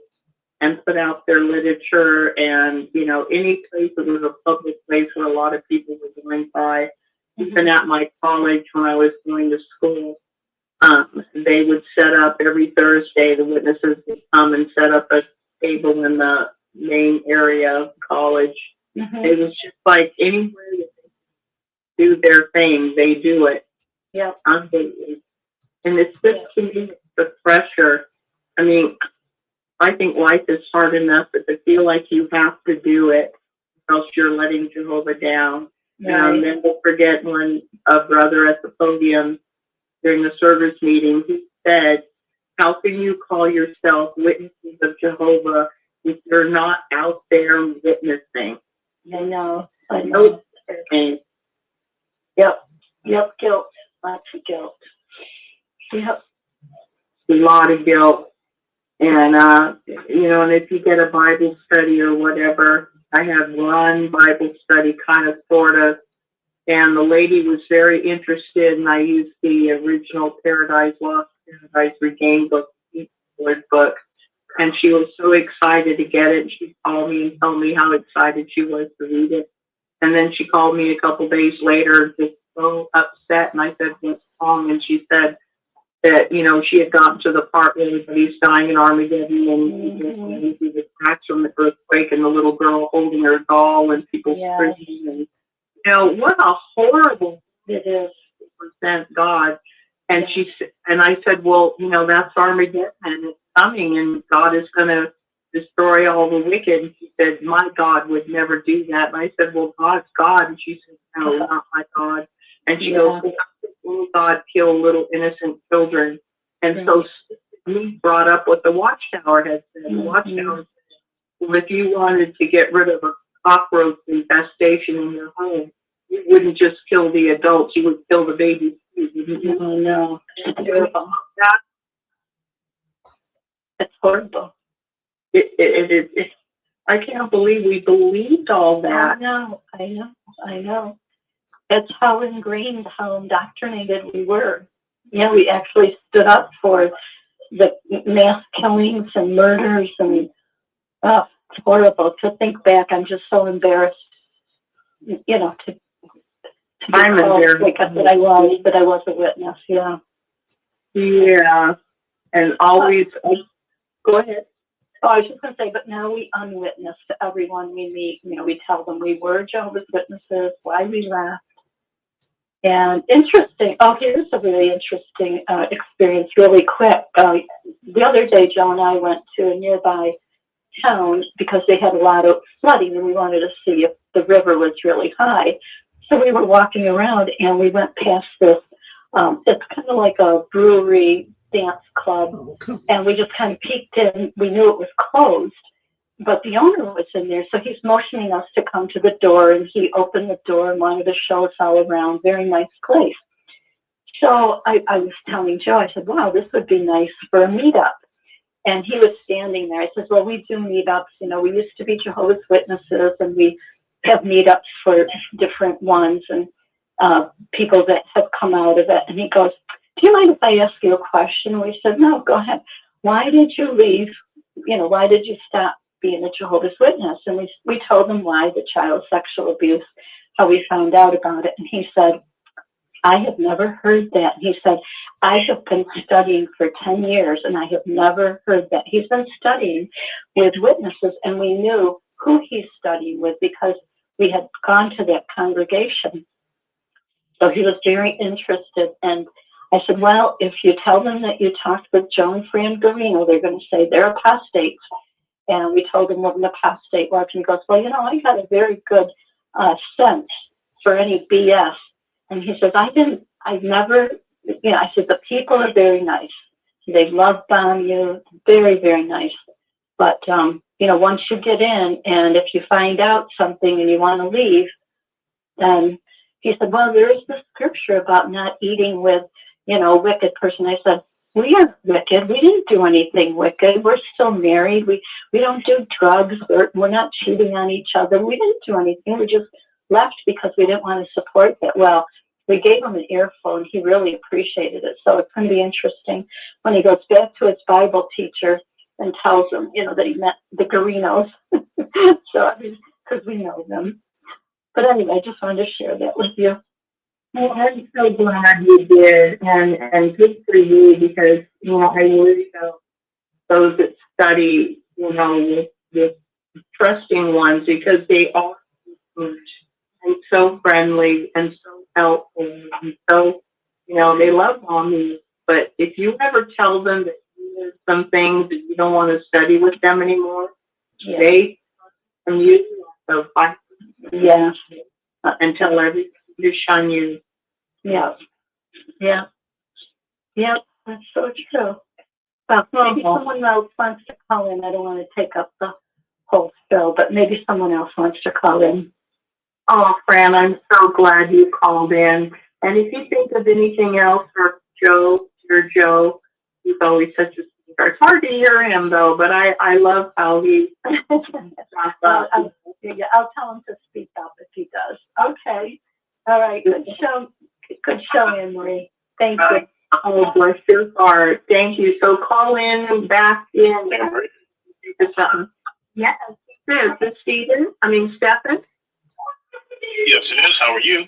and put out their literature and, any place that was a public place where a lot of people were going by. Even at my college when I was going to school, they would set up every Thursday, the witnesses would come and set up a table in the main area of college. It was just like anywhere that they do their thing, they do it. Yeah. Unbelievable. And it's just to me the pressure. I mean, I think life is hard enough, but to feel like you have to do it, else you're letting Jehovah down. Right. And then don't forget when a brother at the podium during the service meeting, he said, how can you call yourself witnesses of Jehovah if you're not out there witnessing? I know. Yep, guilt. Lots of guilt. Yep. A lot of guilt. And, and if you get a Bible study or whatever, I had one Bible study kind of sort of, and the lady was very interested, and I used the original Paradise Lost, Paradise Regained book, and she was so excited to get it. She called me and told me how excited she was to read it. And then she called me a couple days later, just so upset, and I said, what's wrong? And she said that, she had gotten to the part where everybody's dying in Armageddon, and the cracks from the earthquake, and the little girl holding her doll, and people screaming, and what a horrible it is to present God. And I said, well, that's Armageddon, and it's coming, and God is going to destroy all the wicked. And she said, my God would never do that. And I said, well, God's God. And she said, no, not my God. And she goes, well, will God kill little innocent children? And so we brought up what the Watchtower has said. The Watchtower said, well, if you wanted to get rid of a cockroach infestation in your home, you wouldn't just kill the adults, you would kill the babies too. Oh, no. It's terrible. It's horrible. I can't believe we believed all that. I know. That's how ingrained, how indoctrinated we were. Yeah, we actually stood up for the mass killings and murders, and it's horrible to think back. I'm just so embarrassed, you know, to I'm embarrassed because that I was a witness. Yeah. Yeah, and always. Go ahead. Oh, I was just going to say, but now we unwitness to everyone we meet. You know, we tell them we were Jehovah's Witnesses, why we left. And interesting. Oh, here's a really interesting experience, really quick. The other day, Joe and I went to a nearby town because they had a lot of flooding, and we wanted to see if the river was really high. So we were walking around, and we went past this. It's kind of like a brewery dance club, and we just kind of peeked in. We knew it was closed, but the owner was in there, so he's motioning us to come to the door, and he opened the door and wanted to show us all around. Very nice place. So I was telling Joe, I said, wow, this would be nice for a meetup. And he was standing there. I said, well, we do meetups. You know, we used to be Jehovah's Witnesses, and we have meetups for different ones and people that have come out of it. And he goes, do you mind if I ask you a question? And we said, no, go ahead. Why did you leave? You know, why did you stop being a Jehovah's Witness? And we told him why, the child sexual abuse, how we found out about it. And he said, I have never heard that. He said, I have been studying for 10 years and I have never heard that. He's been studying with witnesses, and we knew who he's studying with because we had gone to that congregation. So he was very interested. And I said, well, if you tell them that you talked with Joe and Fran Garino, they're going to say they're apostates. And we told him what an apostate was. And he goes, well, you know, I got a very good sense for any BS. And he says, I've never, you know, I said, the people are very nice. They love bomb you, very, very nice. But, you know, once you get in, and if you find out something and you want to leave, then he said, well, there is this scripture about not eating with, you know, a wicked person. I said, we aren't wicked. We didn't do anything wicked. We're still married. We don't do drugs. We're not cheating on each other. We didn't do anything. We just left because we didn't want to support that. Well, we gave him an earful, and he really appreciated it. So it's going to be interesting when he goes back to his Bible teacher and tells him, you know, that he met the Garinos. So, I mean, because we know them. But anyway, I just wanted to share that with you. Well, I'm so glad you did, and good for you, because, you know, I really know those that study, you know, with trusting ones, because they are good and so friendly and so helpful, and so, you know, they love mommy. But if you ever tell them that there's some things that you don't want to study with them anymore, they from you so fight. Yeah. And tell everybody to shun you. Yeah. Yeah. Yeah. That's so true. Well, maybe someone else wants to call in. I don't want to take up the whole show, but maybe someone else wants to call in. Oh, Fran, I'm so glad you called in. And if you think of anything else for Joe, your Joe, he's always such a sweetheart. It's hard to hear him, though, but I love how he... I'll tell him to speak up if he does. Okay. All right. Good show, Anne-Marie. Thank you. Oh, bless your heart. Thank you. So call in back in. Something. Yes. Is this Stephen? Stephen? Yes, it is. How are you?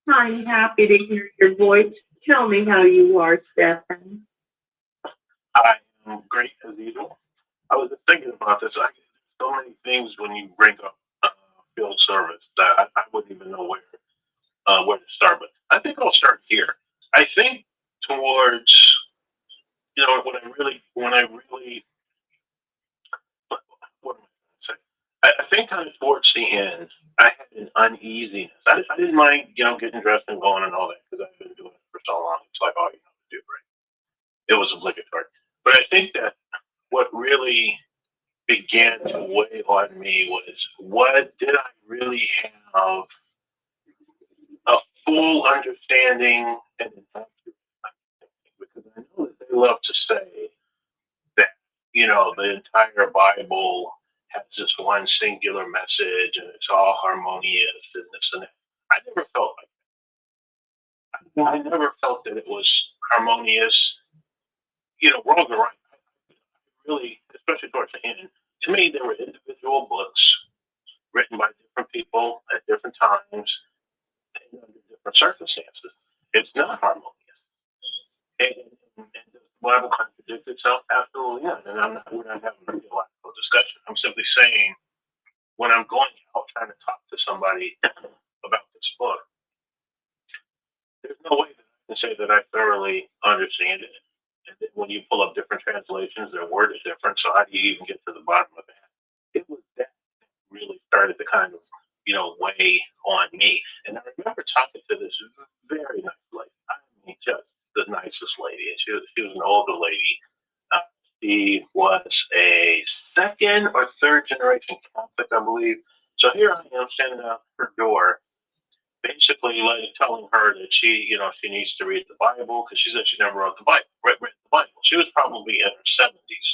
I'm happy to hear your voice. Tell me how you are, Stephen. I am great as usual. I was just thinking about this. So many things when you bring up field service that I wouldn't even know where to start. But I think I'll start here. I think towards, you know, when I really, what am I going to say? I think kind of towards the end, I had an uneasiness. I didn't mind, getting dressed and going and all that because I've been doing it for so long. It's like all you have to do, right? It was obligatory. But I think that what really began to weigh on me was, what did I really have a full understanding and accurate understanding? Because I know that they love to say that, the entire Bible has this one singular message and it's all harmonious and this and that. I never felt like that. I never felt that it was harmonious, wrong or right. Really, especially towards the end, to me, there were individual books written by different people at different times and under different circumstances. It's not harmonious. And does the Bible contradict itself? Absolutely not. And we're not having a theological discussion. I'm simply saying, when I'm going out trying to talk to somebody about this book, there's no way that I can say that I thoroughly understand it. And then when you pull up different translations, their word is different. So how do you even get to the bottom of that? It was that really started to kind of, weigh on me. And I remember talking to this very nice lady. I mean, just the nicest lady. And she was an older lady. She was a second or third generation Catholic, I believe. So here I am standing out her door, basically telling her that she needs to read the Bible, because she said she never read the Bible. She was probably in her 70s,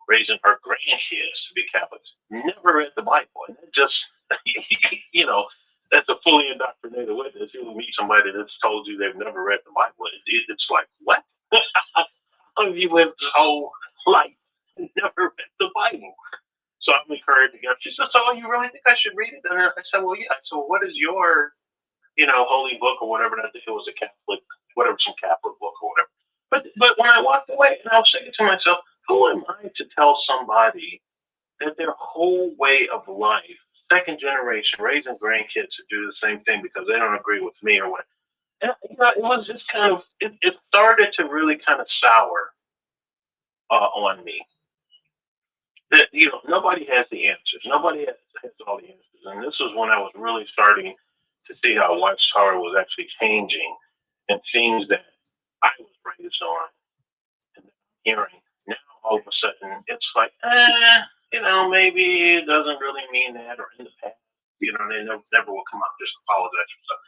raising her grandkids to be Catholics. Never read the Bible, and it just, that's a fully indoctrinated witness. You will meet somebody that's told you they've never read the Bible. It's like, what? How have you lived this whole life and never read the Bible? So I'm encouraging her. She said, "So you really think I should read it?" And I said, "Well, yeah." So what is your holy book or whatever? And I think it was a Catholic, some Catholic book or whatever. But when I walked away, and I was saying to myself, who am I to tell somebody that their whole way of life, second generation, raising grandkids to do the same thing because they don't agree with me or what? And, it was just kind of, it started to really kind of sour on me. That, nobody has the answers. Nobody has all the answers. And this was when I was really starting to see how Watchtower was actually changing, and things that I was raised on and hearing. Now all of a sudden it's like, maybe it doesn't really mean that, or in the past, they never will come out and just apologize for stuff.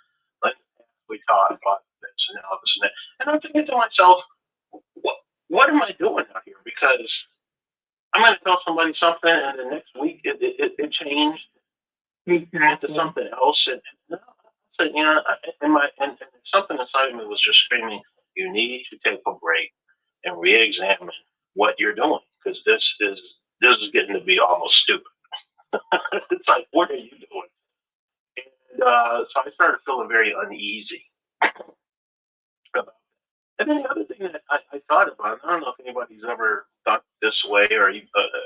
Like, we taught about this and now this and that. And I'm thinking to myself, what am I doing out here? Because I'm going to tell somebody something, and the next week it changed into something else. And something inside of me was just screaming, you need to take a break and re-examine what you're doing, because this is getting to be almost stupid. It's like, what are you doing? And so I started feeling very uneasy about it. And then the other thing that I thought about, I don't know if anybody's ever thought this way or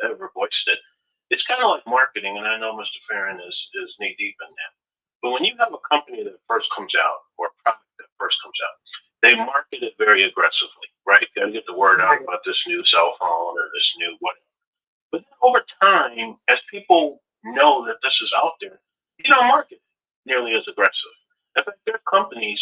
ever voiced it. It's kind of like marketing, and I know Mr. Farron is knee deep in that. But when you have a company that first comes out, or a product that first comes out, they market it very aggressively, right? Got to get the word out about this new cell phone or this new whatever. But then over time, as people know that this is out there, you don't market nearly as aggressive. In fact, there are companies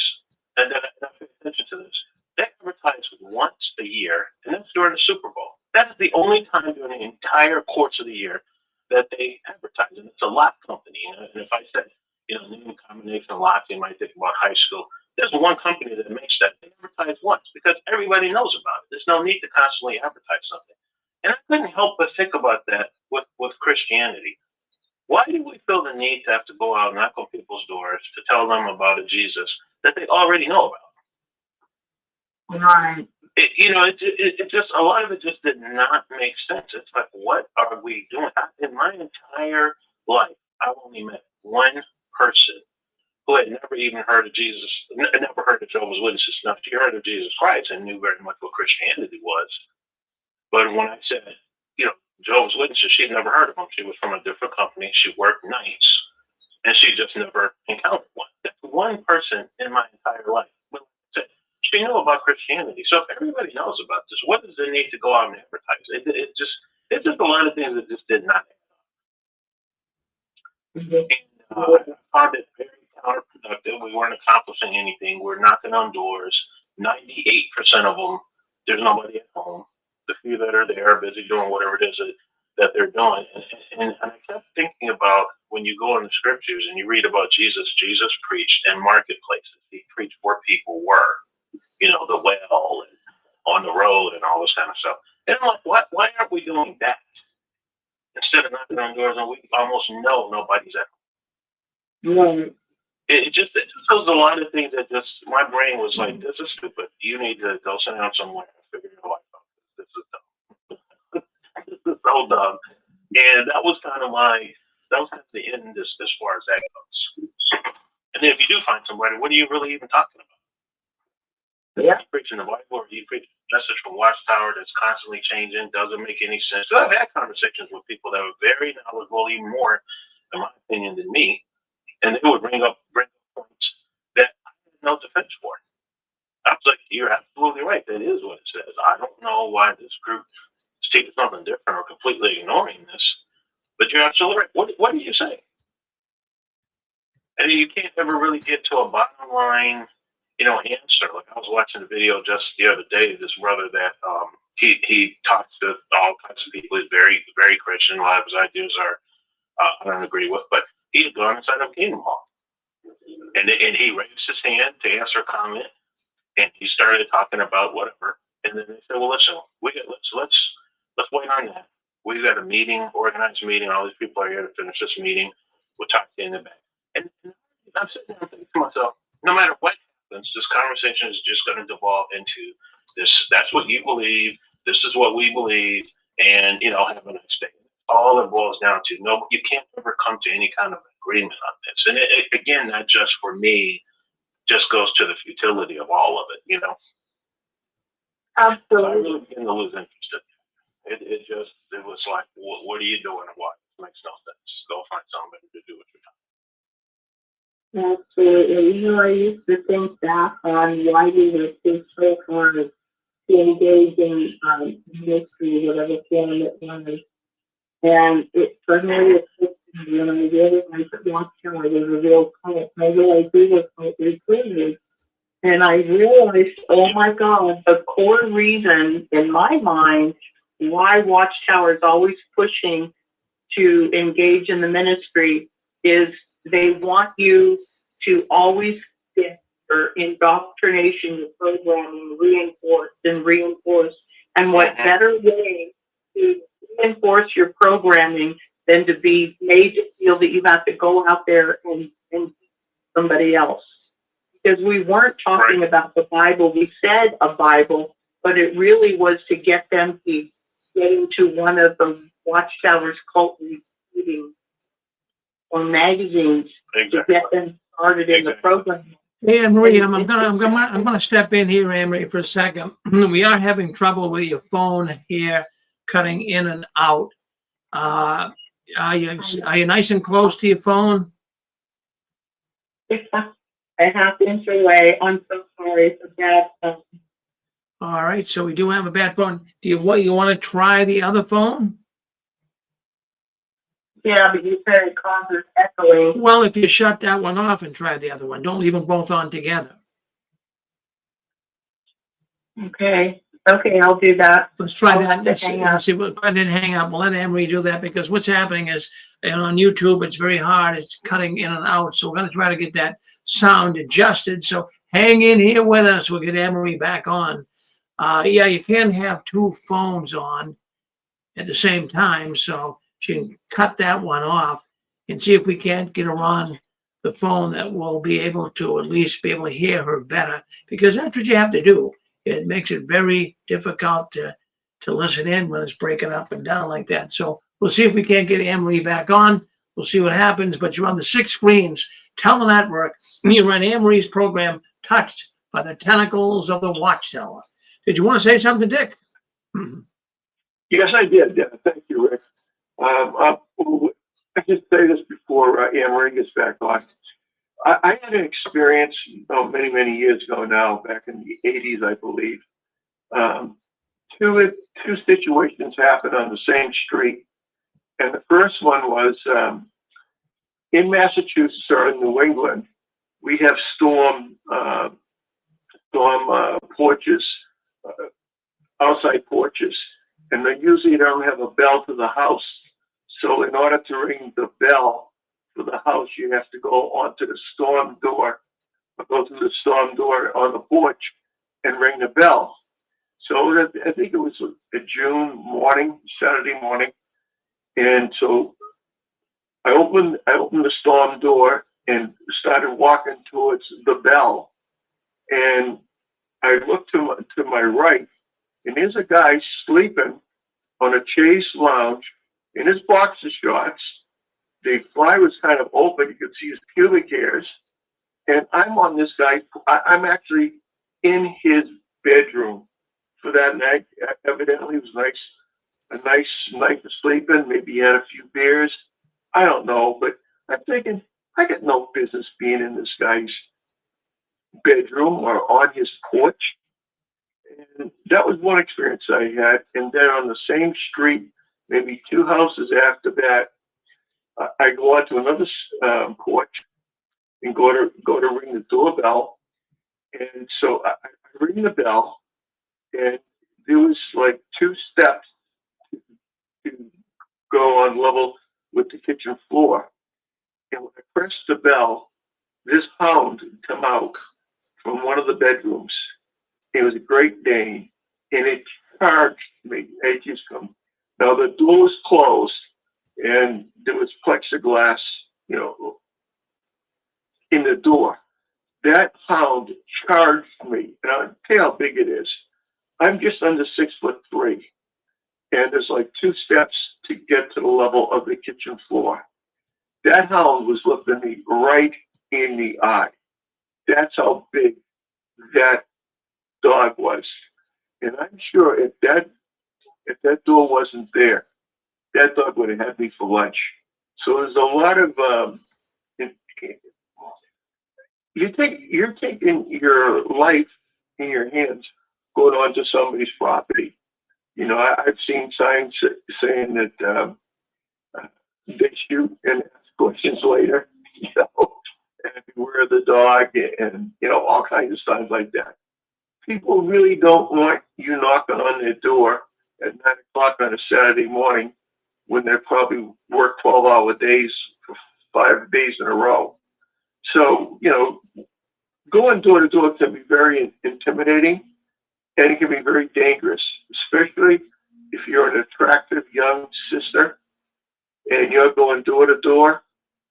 that I pay attention to this. They advertise once a year, and that's during the Super Bowl. That is the only time during the entire course of the year that they advertise. And it's a lock company. And if I said, name combination locks, you might think about high school. There's one company that makes that. They advertise once because everybody knows about it. There's no need to constantly advertise something. And I couldn't help but think about that with Christianity. Why do we feel the need to have to go out and knock on people's doors to tell them about a Jesus that they already know about? Right. It just, a lot of it just did not make sense. It's like, what are we doing? In my entire life, I've only met one person who had never even heard of Jesus, never heard of Jehovah's Witnesses. Now, she heard of Jesus Christ and knew very much what Christianity was. But when I said, Jehovah's Witnesses, she'd never heard of them. She was from a different company. She worked nights, and she just never encountered one. That's one person in my entire life. She knew about Christianity. So if everybody knows about this, what does there need to go out and advertise? It's just a lot of things that just did not happen. Mhm. And I found it very counterproductive. We weren't accomplishing anything. We're knocking on doors. 98% of them, there's nobody at home. The few that are there are busy doing whatever it is that they're doing. And I kept thinking about when you go in the scriptures and you read about Jesus, Jesus preached in marketplaces. He preached where people were, the well and on the road and all this kind of stuff. And I'm like, why aren't we doing that? Instead of knocking on doors and we almost know nobody's at home. Right. It just shows a lot of things that just, my brain was like, this is stupid. You need to go sit down somewhere and figure your life out. This is dumb. This is so dumb. And that was kind of the end as far as that goes. And then if you do find somebody, what are you really even talking about? Yeah. You preaching the Bible, or you preach a message from Watchtower that's constantly changing, doesn't make any sense. So I've had conversations with people that were very knowledgeable, even more, in my opinion, than me. And they would bring up points that I had no defense for. I was like, you're absolutely right. That is what it says. I don't know why this group is teaching something different or completely ignoring this, but you're absolutely right. What do you say? And you can't ever really get to a bottom line, answer. Like I was watching a video just the other day, this brother that he talks to all kinds of people. He's very, very Christian. A lot of his ideas are I don't agree with, but he had gone inside of Kingdom Hall. And he raised his hand to answer a comment, and he started talking about whatever. And then they said, "Well, listen, let's wait on that. We got a meeting, organized meeting. All these people are here to finish this meeting. We'll talk to you in the back." And I'm sitting there thinking to myself, no matter what happens, this conversation is just going to devolve into this. That's what you believe. This is what we believe, and have a nice day. All it boils down to, no, you can't ever come to any kind of agreement on this. And again, not just for me, just goes to the futility of all of it, Absolutely. So I really began to lose interest in it. It was like, what are you doing and what? It makes no sense. Go find somebody to do what you're doing. Absolutely. I used to think back on why we were so hard to engage in ministry, whatever form it was. And it suddenly affected me when I realized that Watchtower was a real cult. I realized we were cult recruited. And I realized, oh my God, the core reason in my mind why Watchtower is always pushing to engage in the ministry is they want you to always get your indoctrination, your programming reinforced. And what better way to reinforce your programming than to be made to feel that you have to go out there and somebody else? Because we weren't talking about the Bible. We said a Bible, but it really was to get them to get into one of the Watchtower's cult reading or magazines to get them started in the program. Hey, Anne-Marie, I'm gonna step in here, Anne-Marie, for a second. We are having trouble with your phone here, cutting in and out. Are you nice and close to your phone? I have to enter away. I'm so sorry for that. All right, so we do have a bad phone. Do you want to try the other phone? Yeah, but you said it causes echoing. Well, if you shut that one off and try the other one, don't leave them both on together. Okay, I'll do that. Let's try I'll that. have to hang up. See, go ahead and hang up. We'll let Anne-Marie do that because what's happening is, on YouTube, it's very hard. It's cutting in and out. So we're going to try to get that sound adjusted. So hang in here with us. We'll get Anne-Marie back on. Yeah, you can have two phones on at the same time. So she can cut that one off and see if we can't get her on the phone that will be able to at least be able to hear her better, because that's what you have to do. It makes it very difficult to listen in when it's breaking up and down like that. So we'll see if we can't get Anne-Marie back on. We'll see what happens, but you're on the 6 screens, Telenetwork. You run Anne-Marie's program, Touched by the Tentacles of the Watchtower. Did you want to say something, Dick? Yes, I did. Thank you, Rick. I should say this before Anne-Marie gets back on. I had an experience many, many years ago now, back in the 80s, I believe. Two situations happened on the same street. And the first one was in Massachusetts or in New England, we have storm porches, outside porches, and they usually don't have a bell to the house. So in order to ring the bell for the house, you have to go onto the storm door, or go through the storm door on the porch and ring the bell. So I think it was a June morning, Saturday morning, and so I opened the storm door and started walking towards the bell, and I looked to my right, and there's a guy sleeping on a chaise lounge in his boxer shorts. The fly was kind of open; you could see his pubic hairs, and I'm on this guy. I'm actually in his bedroom for that night. Evidently, it was a nice night to sleep in. Maybe he had a few beers. I don't know, but I'm thinking I got no business being in this guy's bedroom or on his porch. And that was one experience I had. And then on the same street, maybe 2 houses after that, I go onto another porch and go to ring the doorbell. And so I ring the bell, and there was like 2 steps to go on level with the kitchen floor. And when I pressed the bell, this hound come out from one of the bedrooms. It was a Great Dane, and it charged me. It just come. Now the door was closed, and there was plexiglass, in the door. That hound charged me, and I'll tell you how big it is. I'm just under 6'3", and there's like 2 steps to get to the level of the kitchen floor. That hound was looking me right in the eye. That's how big that dog was. And I'm sure if that door wasn't there, that dog would have had me for lunch. So there's a lot of you're taking your life in your hands going onto somebody's property. I've seen signs saying that they shoot and ask questions later, and beware the dog, and all kinds of signs like that. People really don't want you knocking on their door at 9 o'clock on a Saturday morning when they probably work 12-hour days for 5 days in a row. So, going door to door can be very intimidating, and it can be very dangerous, especially if you're an attractive young sister and you're going door to door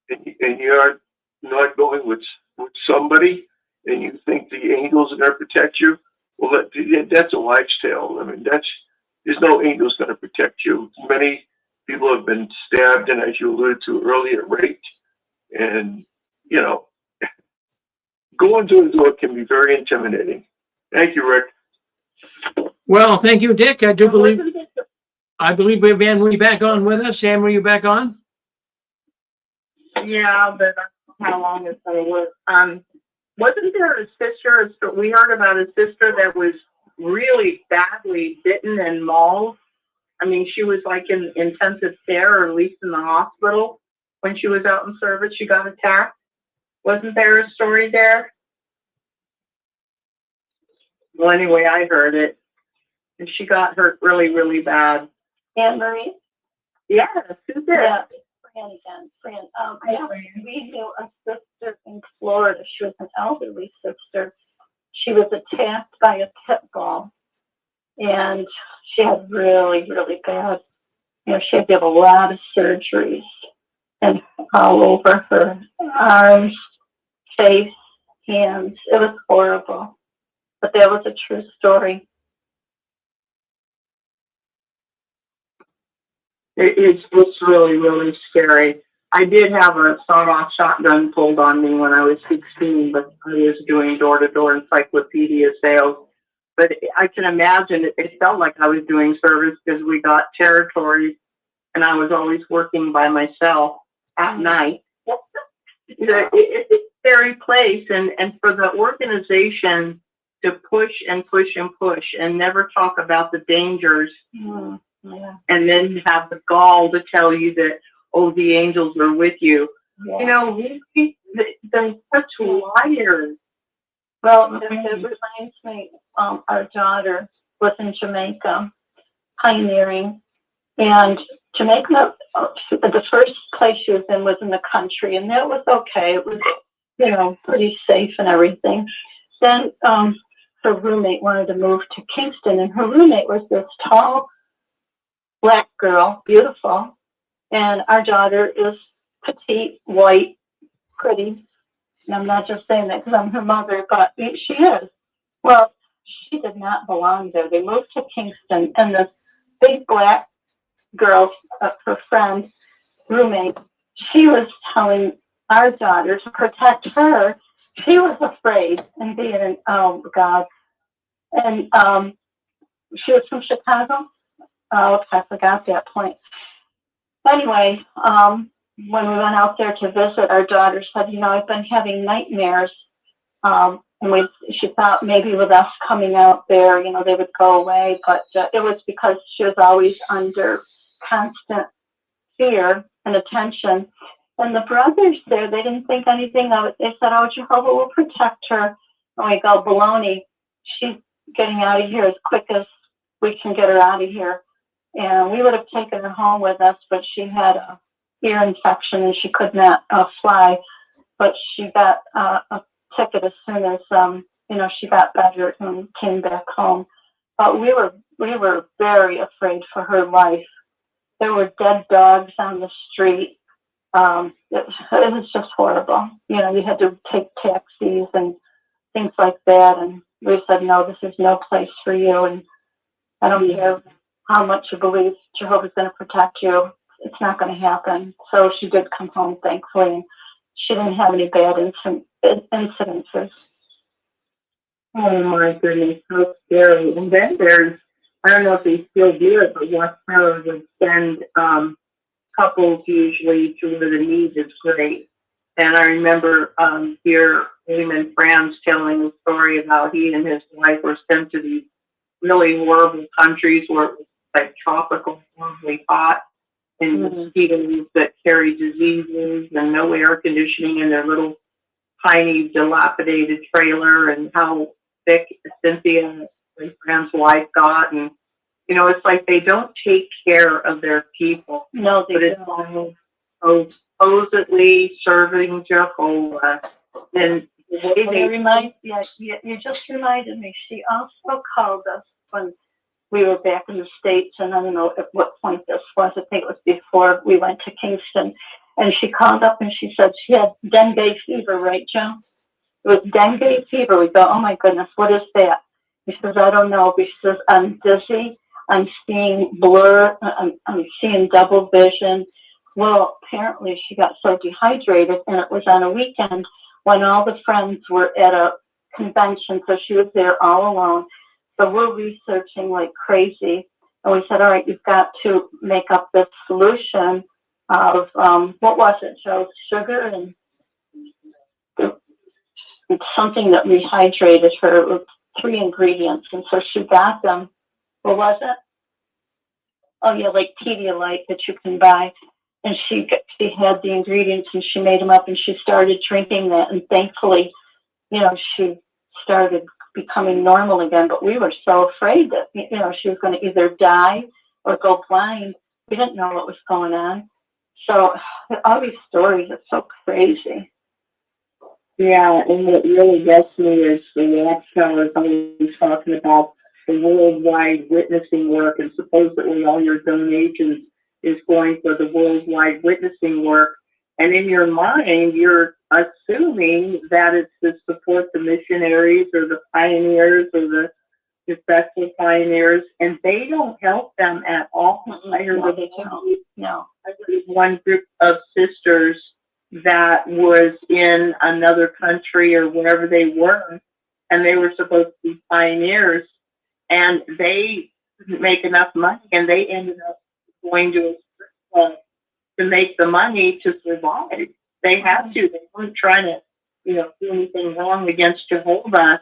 and you're not going with somebody and you think the angels are going to protect you. Well, that's a wives' tale. I mean, there's no angels going to protect you. Many people have been stabbed, and as you alluded to earlier, raped. And, going door to door can be very intimidating. Thank you, Rick. Well, thank you, Dick. I believe we have Anne-Marie back on with us. Anne-Marie, you back on? Yeah, but I don't know how long it's going to work. Wasn't there a sister? We heard about a sister that was really badly bitten and mauled. I mean, she was like in intensive care, or at least in the hospital when she was out in service. She got attacked. Wasn't there a story there? Well, anyway, I heard it, and she got hurt really, really bad. Anne-Marie? Yes, who's there? Yeah, it's Fran again. Fran, we knew a sister in Florida. She was an elderly sister. She was attacked by a pit bull, and she had really, really bad, she had to have a lot of surgeries, and all over her arms, face, hands. It was horrible. But that was a true story. It's really, really scary. I did have a sawed-off shotgun pulled on me when I was 16, but I was doing door-to-door encyclopedia sales. But I can imagine it felt like I was doing service because we got territories, and I was always working by myself at night. It's a scary place, and for the organization to push and push and push and never talk about the dangers. Yeah. And then have the gall to tell you that, oh, the angels are with you. You know, really, they're such liars. Well, it reminds me, our daughter was in Jamaica pioneering, and Jamaica, the first place she was in the country, and that was okay. It was, you know, pretty safe and everything. Then her roommate wanted to move to Kingston, and her roommate was this tall black girl, beautiful, and our daughter is petite, white, pretty. And I'm not just saying that because I'm her mother, but she is. Well, she did not belong there. They moved to Kingston, and this big black girl, her friend, roommate, she was telling our daughter to protect her. She was afraid and being, oh God. And she was from Chicago. Oh, okay, I forgot that point. Anyway, when we went out there to visit, our daughter said, you know, I've been having nightmares. And she thought maybe with us coming out there, you know, they would go away. But it was because she was always under constant fear and attention. And the brothers there, they didn't think anything of it. They said, oh, Jehovah will protect her. And we go, baloney. She's getting out of here as quick as we can get her out of here. And we would have taken her home with us, but she had a ear infection and she could not fly. But she got a ticket as soon as you know, she got better and came back home. But we were very afraid for her life. There were dead dogs on the street. It was just horrible. You know, you had to take taxis and things like that. And we said, no, this is no place for you. And I don't care how much you believe Jehovah's going to protect you. It's not going to happen. So she did come home, thankfully. And she didn't have any bad incidences. Oh my goodness, how scary. And then there's, I don't know if they still do it, but Watchtower would send couples usually to where the need is great. And I remember here, Raymond Franz telling a story about he and his wife were sent to these really horrible countries where it was like tropical, horribly hot, and mosquitoes that carry diseases and no air conditioning in their little tiny dilapidated trailer, and how sick Cynthia, my friend's wife, got. And, you know, it's like they don't take care of their people. No, they don't. But it's supposedly serving Jehovah. And the way you just reminded me. She also called us when we were back in the States, and I don't know at what point this was. I think it was before we went to Kingston. And she called up and she said she had dengue fever, right, Joe? It was dengue fever. We go, oh my goodness, what is that? She says, I don't know. But she says, I'm dizzy. I'm seeing blur. I'm seeing double vision. Well, apparently she got so dehydrated, and it was on a weekend when all the friends were at a convention, so she was there all alone. So we're researching like crazy. And we said, all right, you've got to make up this solution of, what was it, Joe? Sugar and something that rehydrated her with 3 ingredients. And so she got them. What was it? Oh, yeah, like Pedialyte that you can buy. And she had the ingredients and she made them up and she started drinking that. And thankfully, you know, she started becoming normal again. But we were so afraid that, you know, she was going to either die or go blind. We didn't know what was going on. So all these stories are so crazy. Yeah, and what really gets me is the Watchtower is always talking about the worldwide witnessing work, and supposedly all your donations is going for the worldwide witnessing work. And in your mind, you're assuming that it's to support the missionaries or the pioneers or the successful pioneers, and they don't help them at all. I heard one group of sisters that was in another country or wherever they were, and they were supposed to be pioneers, and they didn't make enough money, and they ended up going to a strip club to make the money to survive. They had to. They weren't trying to, you know, do anything wrong against Jehovah,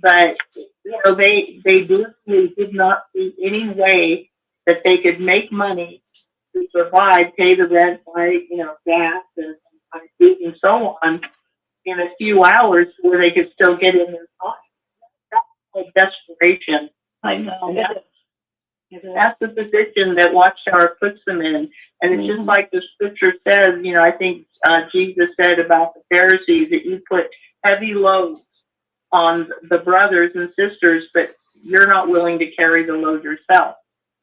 but you know, they literally did not see any way that they could make money to survive, pay the rent, buy, you know, gas and so on in a few hours where they could still get in their car. That's like desperation. I know. That's the position that Watchtower puts them in. And it's just like the scripture says, you know, I think Jesus said about the Pharisees that you put heavy loads on the brothers and sisters, but you're not willing to carry the load yourself.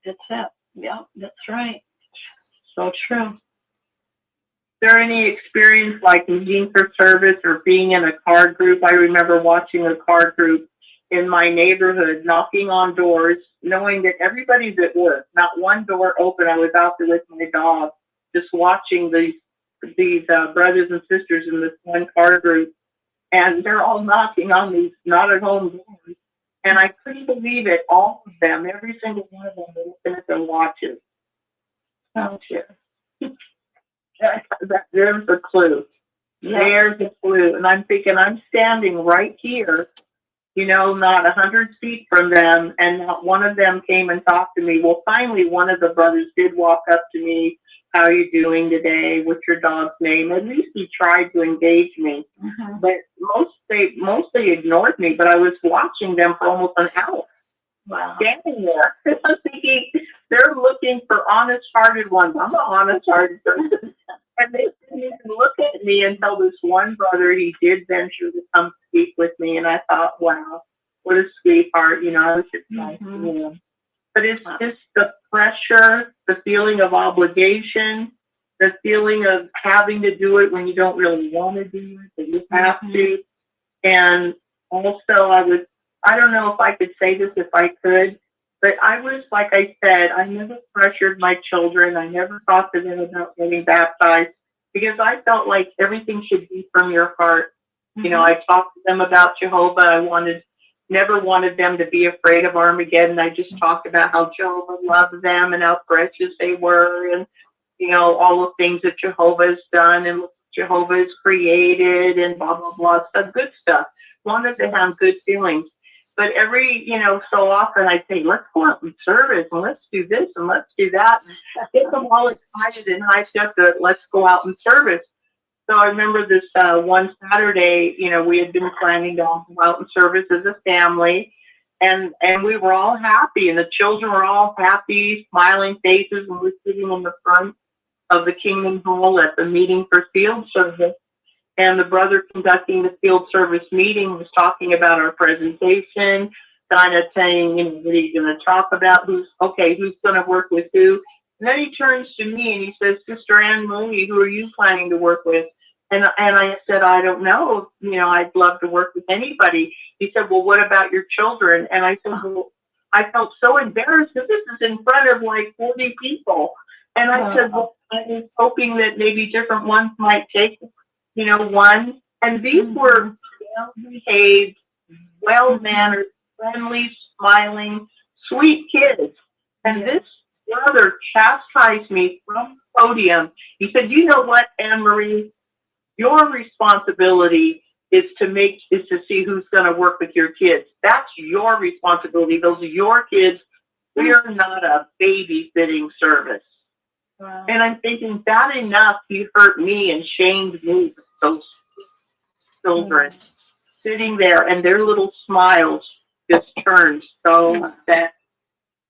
That's it. Yeah, that's right. So true. Is there any experience like needing for service or being in a card group? I remember watching a card group in my neighborhood, knocking on doors, knowing that everybody's at work, not one door open. I was out there with my dog, just watching these brothers and sisters in this one card group, and they're all knocking on these not at home doors. And I couldn't believe it. All of them, every single one of them, were looking at their watches. Oh, sure. There's a clue. Yeah. There's a clue. And I'm thinking, I'm standing right here, you know, not 100 feet from them, and not one of them came and talked to me. Well, finally, one of the brothers did walk up to me. How are you doing today? What's your dog's name? At least he tried to engage me. Mm-hmm. But mostly ignored me, but I was watching them for almost an hour. Wow. Standing there. I'm thinking, they're looking for honest-hearted ones. I'm an honest-hearted person. And they didn't even look at me until this one brother, he did venture to come speak with me. And I thought, wow, what a sweetheart. You know, I was just nice to him. But it's just the pressure, the feeling of obligation, the feeling of having to do it when you don't really want to do it, but you have to. And also, I don't know if I could say this if I could, but I was, like I said, I never pressured my children. I never talked to them about getting baptized because I felt like everything should be from your heart. You know, I talked to them about Jehovah. I never wanted them to be afraid of Armageddon. I just talked about how Jehovah loved them and how precious they were, and, you know, all the things that Jehovah has done and Jehovah has created and blah, blah, blah, stuff, good stuff. Wanted to have good feelings. But every, you know, so often I'd say, let's go out and service, and let's do this, and let's do that. And get them all excited and hyped up that let's go out and service. So I remember this one Saturday, you know, we had been planning to go out and service as a family, and we were all happy, and the children were all happy, smiling faces, and we were sitting in the front of the Kingdom Hall at the meeting for field service. And the brother conducting the field service meeting was talking about our presentation, kind of saying, you know, what are you going to talk about? Who's going to work with who? And then he turns to me and he says, Sister Anne Marie, who are you planning to work with? And I said, I don't know. You know, I'd love to work with anybody. He said, well, what about your children? And I said, well, I felt so embarrassed because this is in front of like 40 people. And I said, well, I was hoping that maybe different ones might take, you know, one. And these were well-behaved, well-mannered, friendly, smiling, sweet kids. And this brother chastised me from the podium. He said, you know what, Anne Marie? Your responsibility is to see who's going to work with your kids. That's your responsibility. Those are your kids. We are not a babysitting service. Wow. And I'm thinking that enough, he hurt me and shamed me. Those children sitting there and their little smiles just turned so that,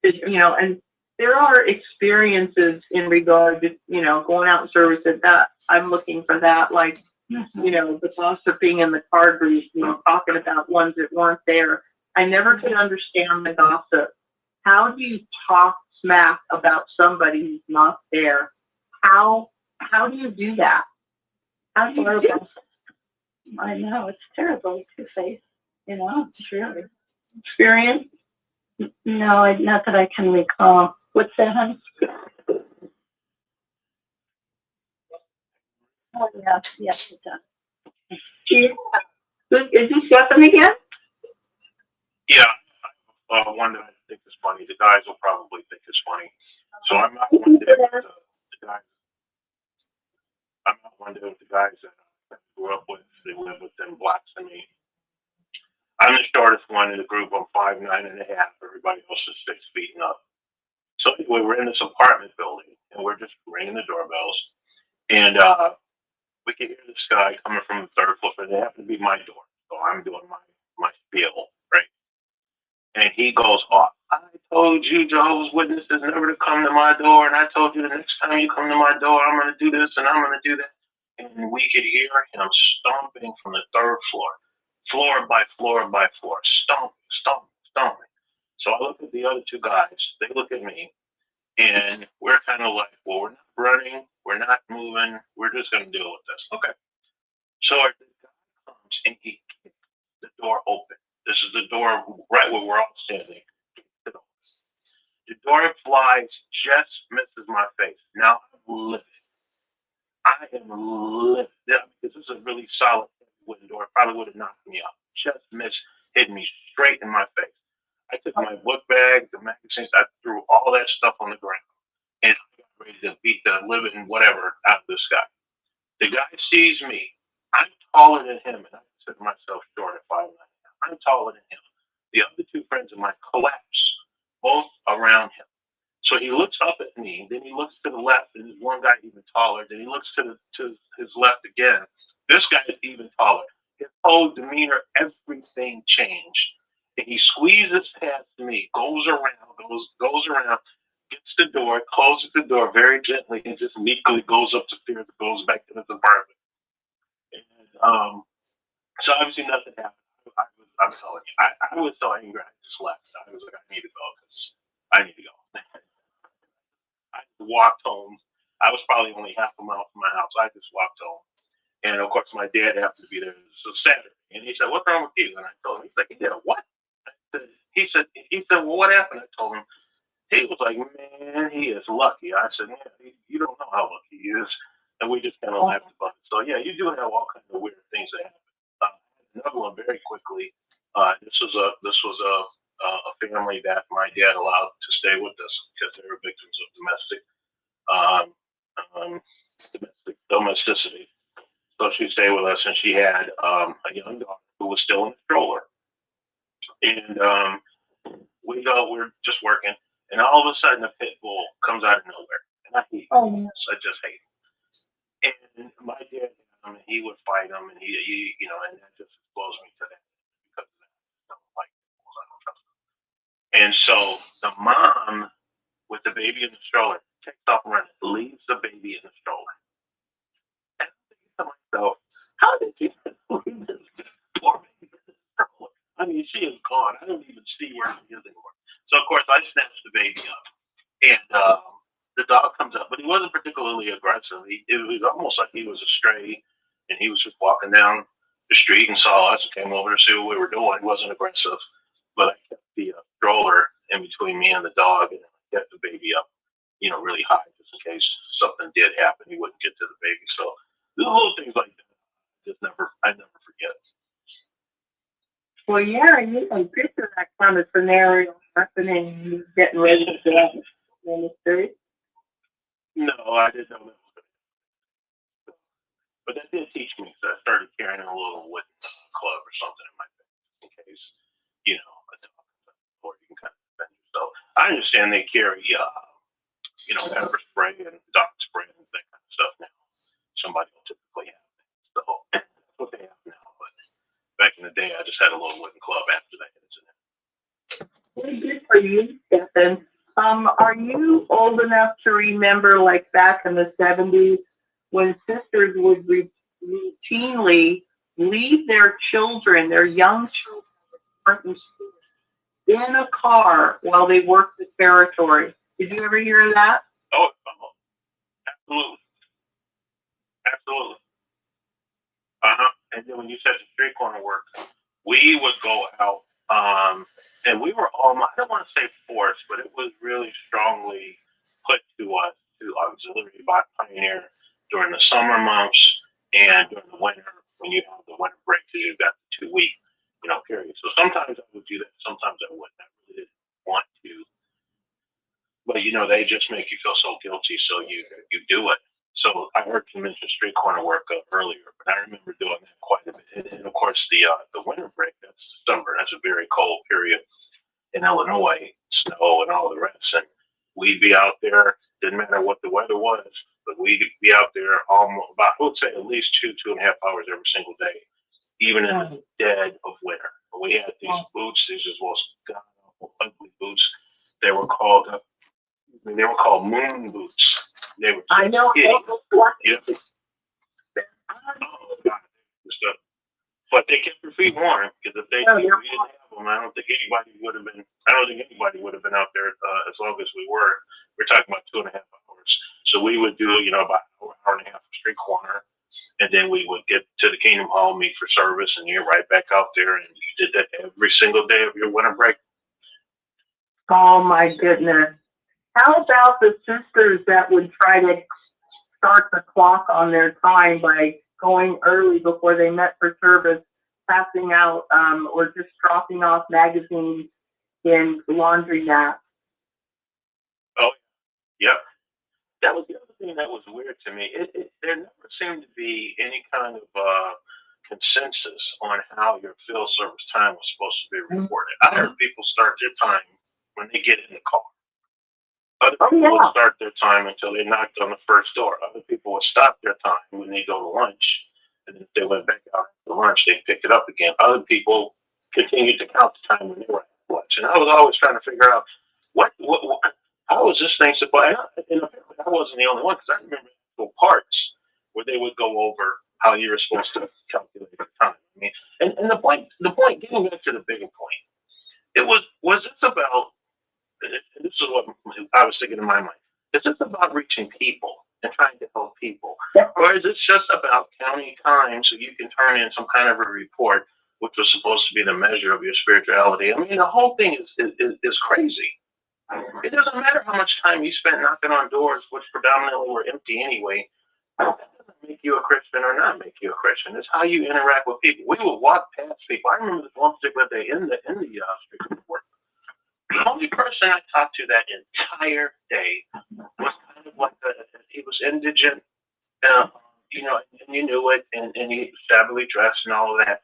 you know, and there are experiences in regard to, you know, going out in service at that. I'm looking for that, like, you know, the gossiping in the card group, you know, talking about ones that weren't there. I never could understand the gossip. How do you talk smack about somebody who's not there? How do you do that? How do you do that? I know, it's terrible to face, you know, it's really. Experience? No, not that I can recall. What's that, honey? Oh, yeah, yes, it does. Yeah. Is this Stephanie again? Yeah, one that I think is funny. The guys will probably think it's funny. So I'm not one that the guys. I'm not one of the guys that I grew up with. They live within blocks of me. I'm the shortest one in the group. I'm 5'9.5". Everybody else is 6 feet and up. So anyway, we're in this apartment building and we're just ringing the doorbells. And we could hear this guy coming from the third floor, but it happened to be my door. So I'm doing my spiel, right? And he goes off. I told you, Jehovah's Witnesses, never to come to my door. And I told you the next time you come to my door, I'm going to do this and I'm going to do that. And we could hear him stomping from the third floor, floor by floor by floor, stomping, stomping, stomping. So I look at the other two guys. They look at me. And we're kind of like, well, we're not running. We're not moving. We're just going to deal with this. Okay. So the guy comes and he kicks the door open. This is the door right where we're all standing. The door flies, just misses my face. Now I'm livid. I am livid. Because this is a really solid wooden door. It probably would have knocked me out. Just missed, hit me straight in my face. I took my book bag, the magazines, I threw all that stuff on the ground. And I got ready to beat the living whatever out of this guy. The guy sees me. I'm taller than him, and I consider myself short at 5'9". I'm taller than him. The other two friends of mine collapse, both around him. So he looks up at me, then he looks to the left, and there's one guy even taller. Then he looks to his left again. This guy is even taller. His whole demeanor, everything changed. And he squeezes past me, goes around, gets the door, closes the door very gently, and just meekly goes up the stairs and goes back to his apartment. And so obviously nothing happened. I'm telling you, I was so angry, I just left. I was like, I need to go because I need to go. I walked home. I was probably only half a mile from my house. I just walked home. And of course, my dad happened to be there. It was Saturday. And he said, what's wrong with you? And I told him, he's like, he did a what? He said, well, what happened? I told him. He was like, man, he is lucky. I said, man, you don't know how lucky he is. And we just kind of laughed about it. So, yeah, you do have all kinds of weird things that happen. Another one very quickly. This was a family that my dad allowed to stay with us because they were victims of domesticity. So she stayed with us, and she had a young daughter who was still in a stroller. And we're just working, and all of a sudden a pit bull comes out of nowhere, and I hate him. I just hate him. And my dad had him, and he would fight him, and he and that just exposed me to that because of that. I don't like bulls. I don't trust them. And so the mom with the baby in the stroller takes off running, leaves the baby in the stroller. And I'm thinking to myself, how did you leave this poor baby in the stroller? I mean, she is gone. I don't even see where she is anymore. So, of course, I snatched the baby up. And the dog comes up, but he wasn't particularly aggressive. It was almost like he was a stray, and he was just walking down the street and saw us and came over to see what we were doing. He wasn't aggressive, but I kept the stroller in between me and the dog, and I kept the baby up, really high, just in case something did happen. He wouldn't get to the baby. So little things like that, I never forget. Well, yeah, you can picture that kind of scenario happening, getting ready to go out in the street. No, I didn't know that was going to happen. But that did teach me, because I started carrying a little wooden club or something in my bag, in case, a dog, or you can kind of defend yourself. I understand they carry, pepper spray and dog spray and that kind of stuff now. Somebody will typically have that. So that's what they have now. But back in the day, I just had a little wooden club after that incident. Very good for you, Stephen. Are you old enough to remember, like back in the 70s, when sisters would routinely leave their children, their young children, in a car while they worked the territory? Did you ever hear of that? Oh, absolutely. Absolutely. And then when you said the street corner work, we would go out, and we were all, I don't want to say forced, but it was really strongly put to us to auxiliary pioneer during the summer months and during the winter, when you have the winter break, because you've got the 2 week, period. So sometimes I would do that, sometimes I wouldn't. I really didn't want to. But, they just make you feel so guilty, so you do it. So I heard you mention street corner work earlier, but I remember doing that quite a bit. And of course, the winter break, that's December. That's a very cold period in Illinois, snow and all the rest. And we'd be out there, didn't matter what the weather was, but we'd be out there almost about, I would say at least 2.5 hours every single day, even in the dead of winter. We had these boots, these most god-awful, ugly boots. They were called moon boots. They were I know. Yeah. Oh God. But they kept your feet warm, because if they didn't have them, I don't think anybody would have been out there as long as we were. We're talking about 2.5 hours. So we would do, about an hour and a half of street corner, and then we would get to the Kingdom Hall, meet for service, and you're right back out there, and you did that every single day of your winter break. Oh my goodness. How about the sisters that would try to start the clock on their time by going early before they met for service, passing out, or just dropping off magazines in laundry mats? Oh, yeah. That was the other thing that was weird to me. There never seemed to be any kind of consensus on how your field service time was supposed to be reported. I heard people start their time when they get in the car. Other people would start their time until they knocked on the first door. Other people would stop their time when they go to lunch. And if they went back out to lunch, they'd pick it up again. Other people continued to count the time when they were at lunch. And I was always trying to figure out how was this thing supposed to, and apparently I wasn't the only one, because I remember parts where they would go over how you were supposed to calculate the time. I mean, and the point, getting back to the bigger point, was this about, this is what I was thinking in my mind, is this about reaching people and trying to help people? Or is it just about counting time so you can turn in some kind of a report, which was supposed to be the measure of your spirituality? I mean, the whole thing is crazy. It doesn't matter how much time you spent knocking on doors, which predominantly were empty anyway. That doesn't make you a Christian or not make you a Christian. It's how you interact with people. We would walk past people. I remember this one particular day in the street work. The only person I talked to that entire day was kind of like he was indigent, and you knew it, and he was shabbily dressed and all of that.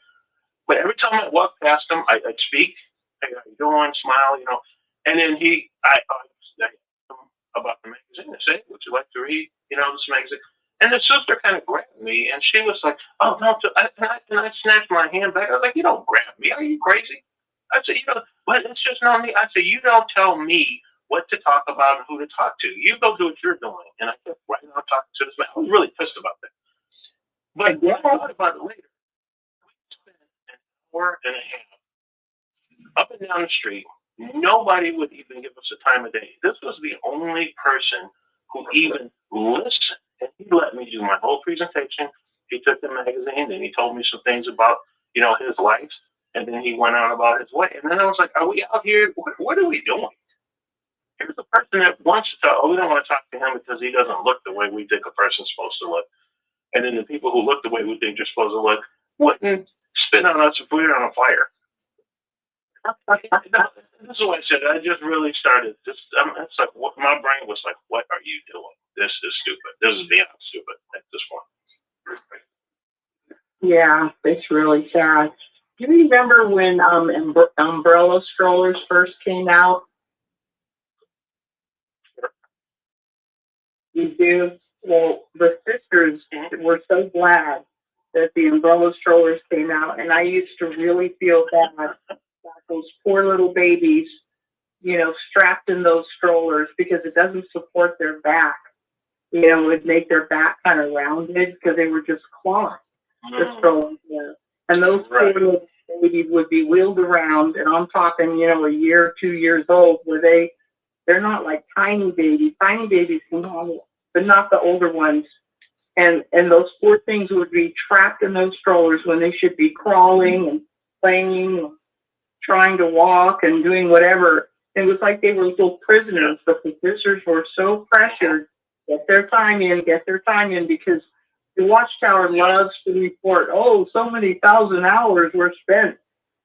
But every time I walked past him, I'd speak, hey, how you doing, smile, and then I asked him about the magazine. I said, would you like to read, this magazine? And the sister kind of grabbed me, and she was like, oh, no, and I snatched my hand back. I was like, you don't grab me. Are you crazy? I said, but it's just not me. I said, you don't tell me what to talk about and who to talk to. You go do what you're doing. And I kept right now talking to this man. I was really pissed about that. But when I thought about it later, we spent an hour and a half up and down the street. Nobody would even give us a time of day. This was the only person who even listened. And he let me do my whole presentation. He took the magazine and he told me some things about, his life. And then he went on about his way. And then I was like, are we out here? What are we doing? Here's a person that wants to talk. Oh, we don't want to talk to him because he doesn't look the way we think a person's supposed to look. And then the people who look the way we think they're supposed to look wouldn't spit on us if we were on a fire. This is what I said. I just really started. It's like my brain was like, what are you doing? This is stupid. This is beyond stupid at this point. Yeah, it's really sad. Do you remember when umbrella strollers first came out? You do? Well, the sisters were so glad that the umbrella strollers came out, and I used to really feel bad about those poor little babies, strapped in those strollers, because it doesn't support their back. It would make their back kind of rounded because they were just cloth. The strollers were. And those poor little babies would be wheeled around, and I'm talking, a year, 2 years old, where they're not like tiny babies. Tiny babies can handle, but not the older ones. And those poor things would be trapped in those strollers when they should be crawling and playing, and trying to walk and doing whatever. It was like they were little prisoners, but the sisters were so pressured, get their time in, because the Watchtower loves to report, so many thousand hours were spent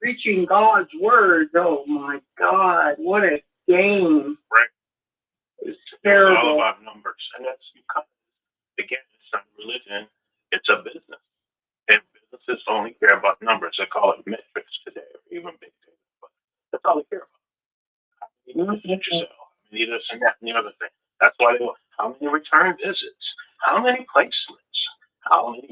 preaching God's word. Oh my God, what a game. Right. It's terrible. It's all about numbers. And that's because, again, it's not religion, it's a business. And businesses only care about numbers. They call it metrics today, or even big data. But that's all they care about. How many units you sell, how many this and that and the other thing. That's why they want how many return visits, how many placements, how many,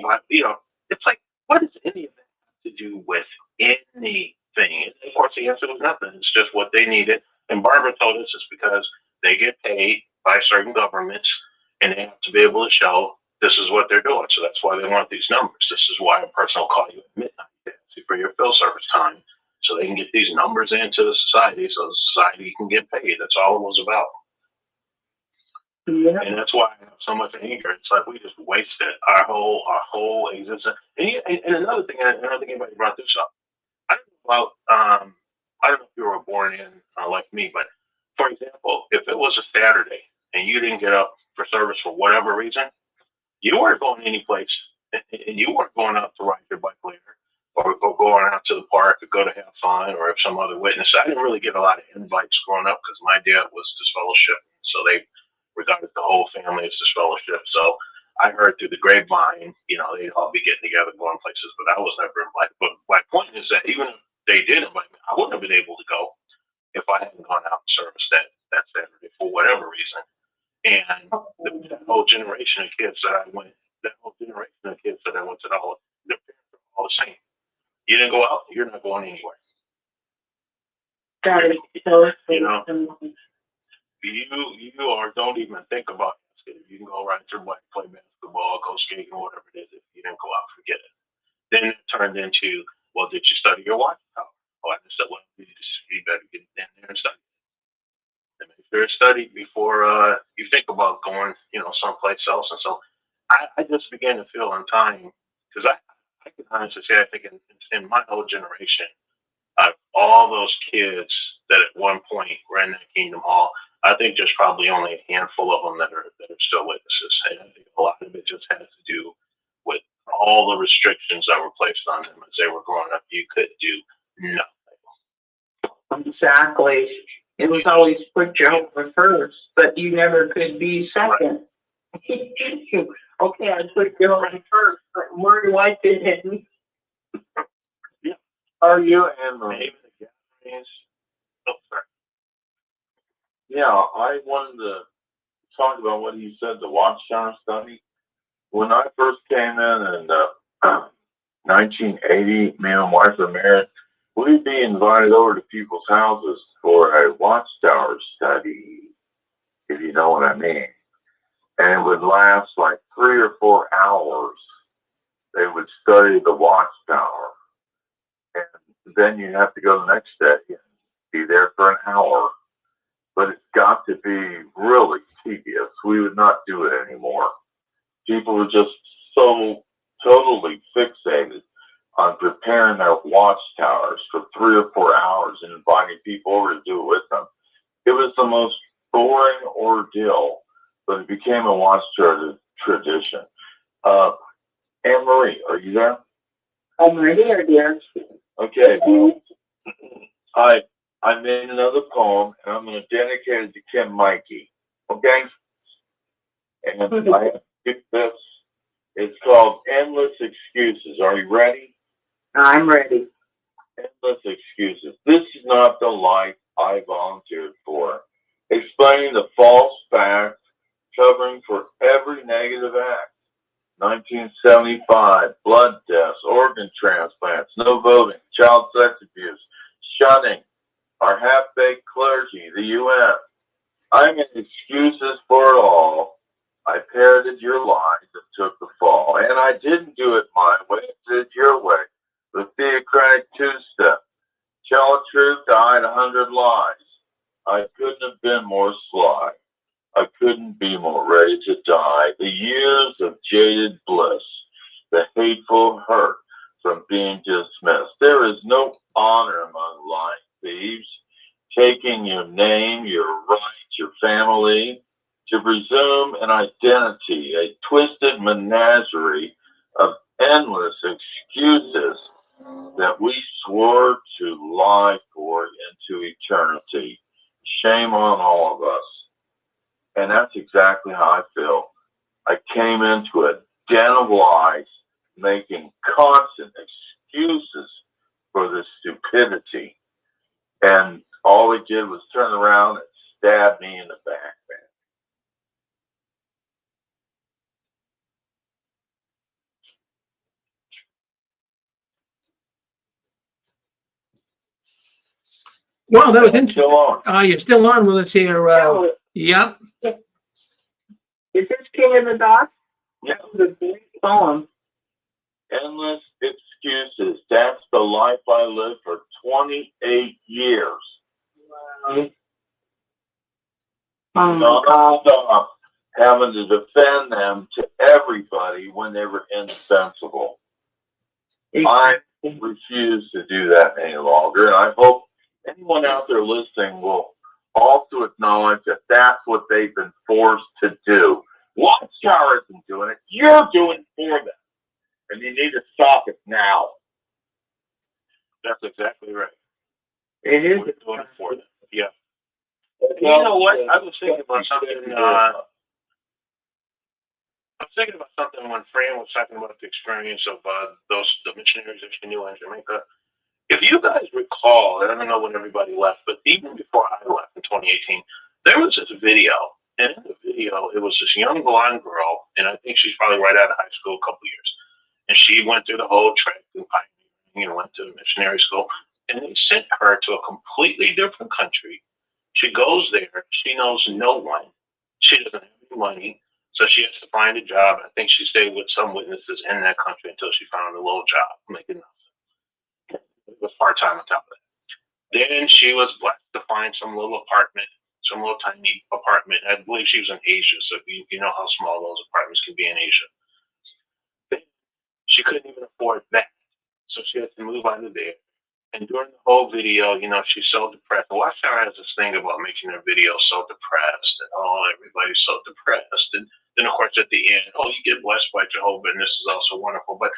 it's like, what does any of that have to do with anything? And of course, the answer was nothing. It's just what they needed. And Barbara told us it's because they get paid by certain governments and they have to be able to show this is what they're doing. So that's why they want these numbers. This is why a person will call you at midnight for your field service time. So they can get these numbers into the society so the society can get paid. That's all it was about. Yeah. And that's why I have so much anger. It's like we just wasted our whole existence. And another thing, I don't think anybody brought this up. I don't know about, I don't know if you were born in like me, but for example, if it was a Saturday and you didn't get up for service for whatever reason, you weren't going any place, and you weren't going out to ride your bike later, or going out to the park to go to have fun, or if some other witness. I didn't really get a lot of invites growing up because my dad was disfellowship, so they regarded the whole family as disfellowship. So I heard through the grapevine, they'd all be getting together, going places, but I was never invited. But my point is that even if they did invite me, I wouldn't have been able to go if I hadn't gone out and serviced that Saturday for whatever reason. And that whole generation of kids that I went to the hall, their parents are all the same. You didn't go out, you're not going anywhere. That is so You don't even think about it. You can go ride your bike, play basketball, go skating, whatever it is. If you didn't go out, forget it. Then it turned into, well, did you study your Watchtower? Oh, I said, well, you better get in there and study. And make sure it's studied before you think about going, someplace else. And so I just began to feel in time, because I can honestly say, I think in my whole generation, all those kids that at one point ran that Kingdom Hall, I think there's probably only a handful of them that are still witnesses. And I think a lot of it just has to do with all the restrictions that were placed on them as they were growing up. You could do nothing. exactly. It was always put Jehovah first, but you never could be second. Right. Okay, I put Jehovah first, but where do I fit in? Yeah. Are you and Oh, sorry. Yeah, I wanted to talk about what you said, the Watchtower study. When I first came in 1980, me and my wife were married, we'd be invited over to people's houses for a Watchtower study, if you know what I mean. And it would last like 3 or 4 hours. They would study the Watchtower. And then you have to go the next day and be there for an hour. But it's got to be really tedious. We would not do it anymore. People were just so totally fixated on preparing their watchtowers for 3 or 4 hours and inviting people over to do it with them. It was the most boring ordeal, but it became a Watchtower tradition. Anne-Marie, are you there? I'm right here, dear. Okay, well, I made another poem, and I'm going to dedicate it to Kim Mikey. Okay? And I picked this. It's called Endless Excuses. Are you ready? I'm ready. Endless excuses. This is not the life I volunteered for. Explaining the false facts, covering for every negative act. 1975, blood tests, organ transplants, no voting, child sex abuse, shunning, our half-baked clergy, the UN. I made excuses for it all. I parroted your lies and took the fall. And I didn't do it my way, I did it your way. The theocratic two-step. Tell the truth, I had 100 lies. I couldn't have been more sly. I couldn't be more ready to die. The years of jaded bliss, the hateful hurt from being dismissed. There is no honor among lying thieves, taking your name, your rights, your family, to presume an identity, a twisted menagerie of endless excuses that we swore to lie for into eternity. Shame on all of us. And that's exactly how I feel. I came into a den of lies, making constant excuses for this stupidity. And all they did was turn around and stab me in the back, man. Well, that was I'm interesting. still on. You're still on with us here. Yep. Is this King of the Dots? Yeah. That was a great poem. Endless excuses. That's the life I lived for 28 years. Wow. Oh my God. Non-stop having to defend them to everybody when they were indefensible. I refuse to do that any longer, and I hope anyone out there listening will also acknowledge that that's what they've been forced to do. Watchtower isn't doing it. You're doing it for them. And you need to stop it now. That's exactly right. It is. We're doing it for them. Yeah. And you know what? I was thinking about something. I was thinking about something when Fran was talking about the experience of the missionaries that she knew in Jamaica. If you guys recall, I don't know when everybody left, but even before I left in 2018, there was this video. And in the video, it was this young blonde girl, and I think she's probably right out of high school, a couple years. And she went through the whole trek and went to missionary school, and they sent her to a completely different country. She goes there. She knows no one. She doesn't have any money, so she has to find a job. I think she stayed with some witnesses in that country until she found a little job, making nothing. It was part-time on top of that. Then she was blessed to find some little apartment, some little tiny apartment. I believe she was in Asia, so you know how small those apartments can be in Asia. She couldn't even afford that, so she had to move out of there. And during the whole video, she's so depressed. Watchtower has this thing about making their videos so depressed, and everybody's so depressed. And then, of course, at the end, you get blessed by Jehovah, and this is also wonderful. But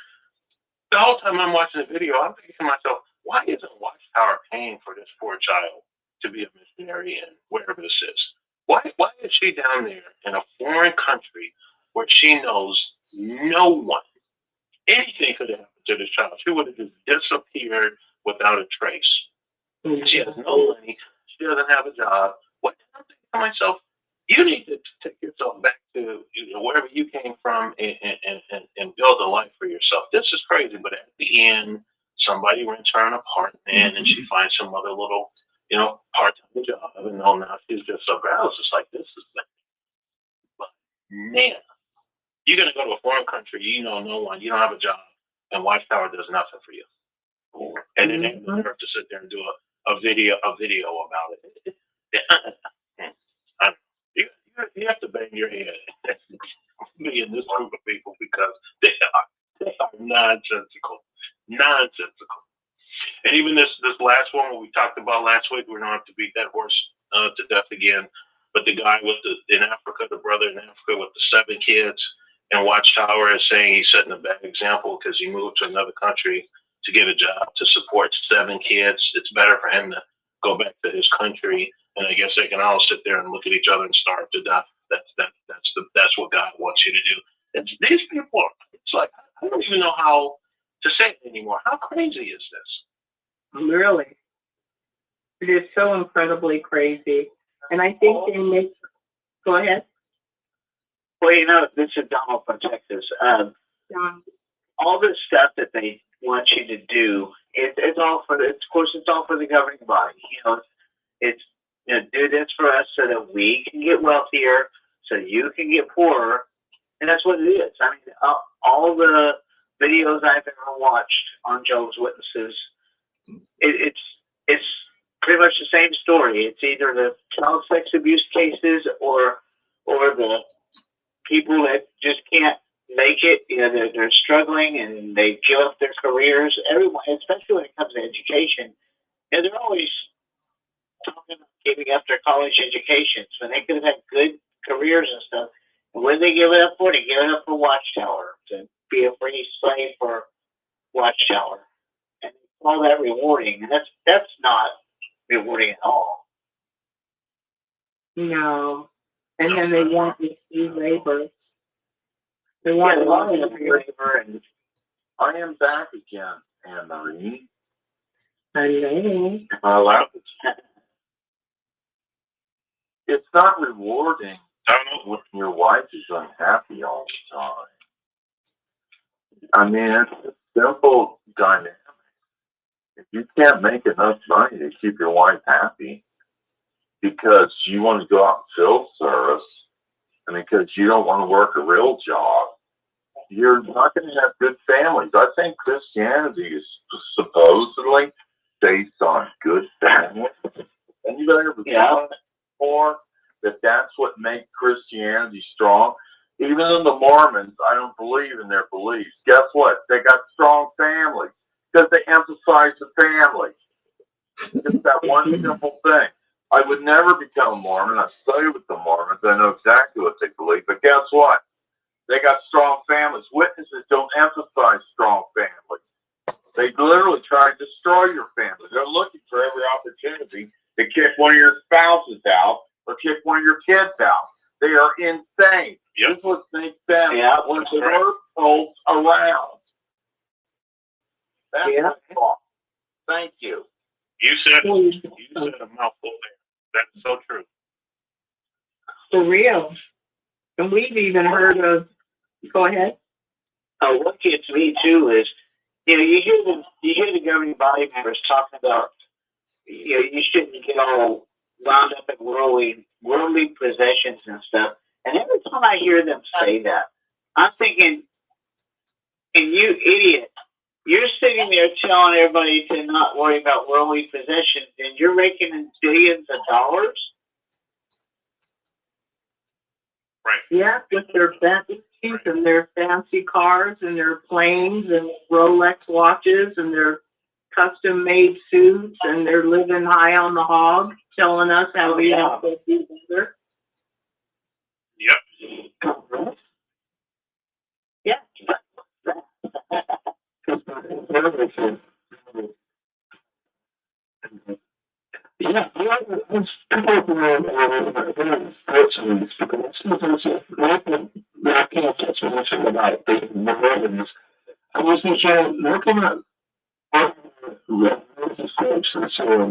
the whole time I'm watching the video, I'm thinking to myself, why isn't Watchtower paying for this poor child to be a missionary in wherever this is? Why is she down there in a foreign country where she knows no one? Anything could have happened to this child. She would have just disappeared without a trace. She has no money. She doesn't have a job. What I'm thinking to myself, you need to take yourself back to wherever you came from and build a life for yourself. This is crazy, but at the end, somebody rents her an apartment and she finds some other little, part-time job. And now she's just so proud. It's just like, this is but man, you're going to go to a foreign country, you know no one, you don't have a job, and Watchtower does nothing for you. And then they have to sit there and do a video about it. You have to bang your head be in this group of people because they are nonsensical. And even this last one, what we talked about last week, we don't have to beat that horse to death again. But the guy in Africa, the brother in Africa with the 7 kids, and Watchtower is saying he's setting a bad example because he moved to another country to get a job to support 7 kids. It's better for him to go back to his country, and I guess they can all sit there and look at each other and starve to death. That's what God wants you to do. These people, it's like, I don't even know how to say it anymore. How crazy is this? Really, it is so incredibly crazy, and I think they make. Go ahead. Well, this is Donald from Texas. All this stuff that they want you to do, it's all for of course, it's all for the governing body. It's do this for us so that we can get wealthier, so you can get poorer, and that's what it is. I mean, all the videos I've ever watched on Jehovah's Witnesses, it's pretty much the same story. It's either the child sex abuse cases or the people that just can't make it. They're struggling and they give up their careers. Everyone, especially when it comes to education, they're always talking about giving up their college educations when they could have had good careers and stuff. And when they give it up for, they give it up for Watchtower, to be a free slave for Watchtower, and they call that rewarding, and that's not rewarding at all. No. And then they want the free labor. They want free labor. And I am back again, Anne-Marie. Hello. Am I allowed to? It's not rewarding when your wife is unhappy all the time. I mean, it's a simple dynamic. If you can't make enough money to keep your wife happy because you want to go out and field service and because you don't want to work a real job, you're not going to have good families. I think Christianity is supposedly based on good families. Anybody ever thought before that that's what makes Christianity strong? Even in the Mormons, I don't believe in their beliefs. Guess what? They got strong families because they emphasize the family. Just that one simple thing. I would never become a Mormon. I've studied with the Mormons. I know exactly what they believe. But guess what? They got strong families. Witnesses don't emphasize strong families. They literally try to destroy your family. They're looking for every opportunity to kick one of your spouses out or kick one of your kids out. They are insane. Yep. This is what makes them one of the right. worst cults around. That's my thought. Thank you. You said a mouthful there. That's so true. For real. And we've even heard of, go ahead. What gets me too is, you hear the governing body members talking about, you shouldn't get all wound up in worldly possessions and stuff. And every time I hear them say that, I'm thinking, and you idiot, you're sitting there telling everybody to not worry about worldly possessions, and you're raking in billions of dollars. Right. Yeah, with their fancies and their fancy cars and their planes and Rolex watches and their custom-made suits, and they're living high on the hog, telling us how we have to be better. Yep. Yeah.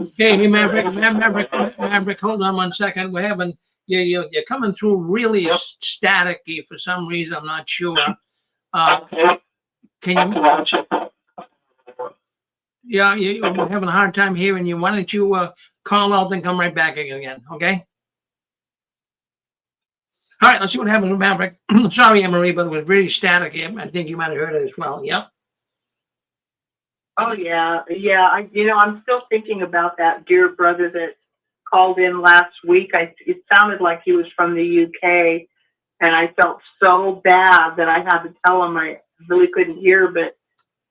Okay, hey, Maverick, hold on 1 second. We're having you're coming through really staticky for some reason. I'm not sure. Can you? Yeah, we're having a hard time hearing you. Why don't you call out and come right back again? Okay. All right. Let's see what happens with Maverick. Sorry, Anne-Marie, but it was really staticky. I think you might have heard it as well. Yep. Oh yeah. I'm still thinking about that dear brother that called in last week. It sounded like he was from the UK, and I felt so bad that I had to tell him I really couldn't hear. But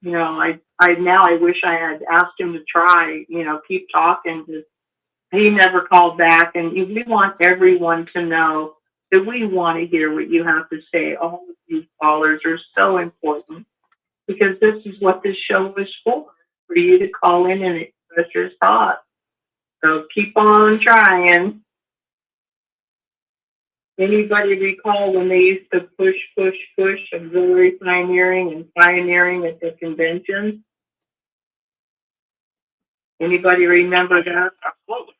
I wish I had asked him to try. Keep talking. He never called back, and we want everyone to know that we want to hear what you have to say. All of you callers are so important, because this is what this show is for you to call in and express your thoughts. So keep on trying. Anybody recall when they used to push auxiliary pioneering at the conventions? Anybody remember that? Absolutely.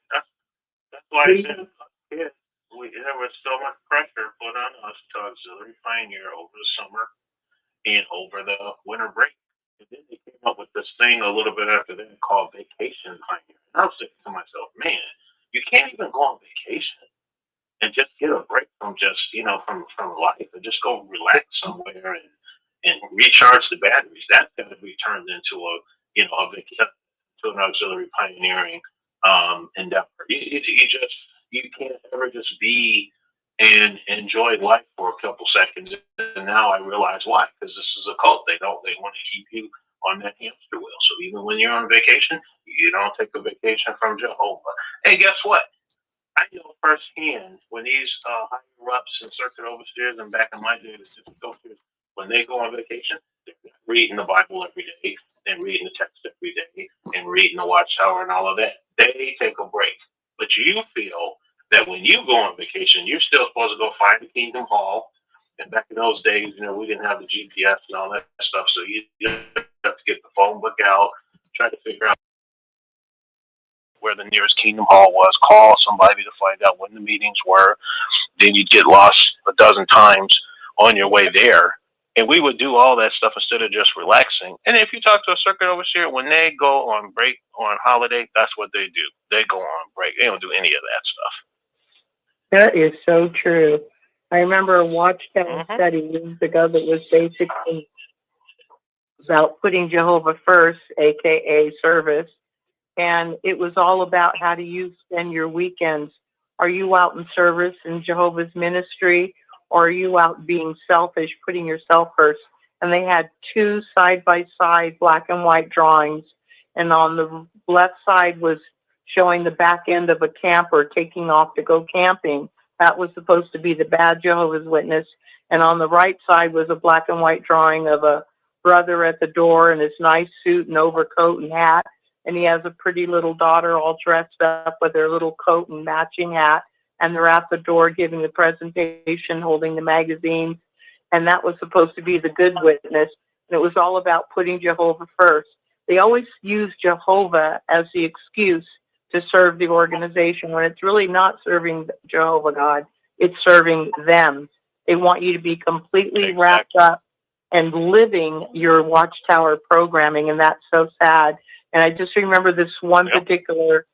That's why I said, there was so much pressure put on us to auxiliary pioneer over the summer and over the winter break. And then they came up with this thing a little bit after that called vacation pioneer. And I was thinking to myself, man, you can't even go on vacation and just get a break from just, from life, and just go relax somewhere and recharge the batteries. That's going to be turned into a vacation, to an auxiliary pioneering endeavor. You can't ever just be and enjoy life for a couple seconds. And now I realize why, because this is a cult. They want to keep you on that hamster wheel. So even when you're on vacation, you don't take a vacation from Jehovah. Hey, guess what? I know firsthand when these higher ups and circuit overseers, and back in my day, the district overseers, when they go on vacation, they're reading the Bible every day, and reading the text every day, and reading the Watchtower and all of that. They take a break. But you feel that when you go on vacation, you're still supposed to go find the Kingdom Hall. And back in those days, we didn't have the GPS and all that stuff, so you have to get the phone book out, try to figure out where the nearest Kingdom Hall was, call somebody to find out when the meetings were. Then you'd get lost a dozen times on your way there. And we would do all that stuff instead of just relaxing. And if you talk to a circuit overseer, when they go on break or on holiday, that's what they do. They go on break. They don't do any of that stuff. That is so true. I remember a Watchtower study years ago that was basically about putting Jehovah first, aka service, and it was all about how do you spend your weekends. Are you out in service in Jehovah's ministry, or are you out being selfish, putting yourself first? And they had two side-by-side black and white drawings, and on the left side was showing the back end of a camper taking off to go camping. That was supposed to be the bad Jehovah's Witness. And on the right side was a black and white drawing of a brother at the door in his nice suit and overcoat and hat. And he has a pretty little daughter all dressed up with her little coat and matching hat. And they're at the door giving the presentation, holding the magazine. And that was supposed to be the good witness. And it was all about putting Jehovah first. They always use Jehovah as the excuse to serve the organization when it's really not serving Jehovah God. It's serving them. They want you to be completely wrapped up and living your Watchtower programming, and that's so sad. And I just remember this one particular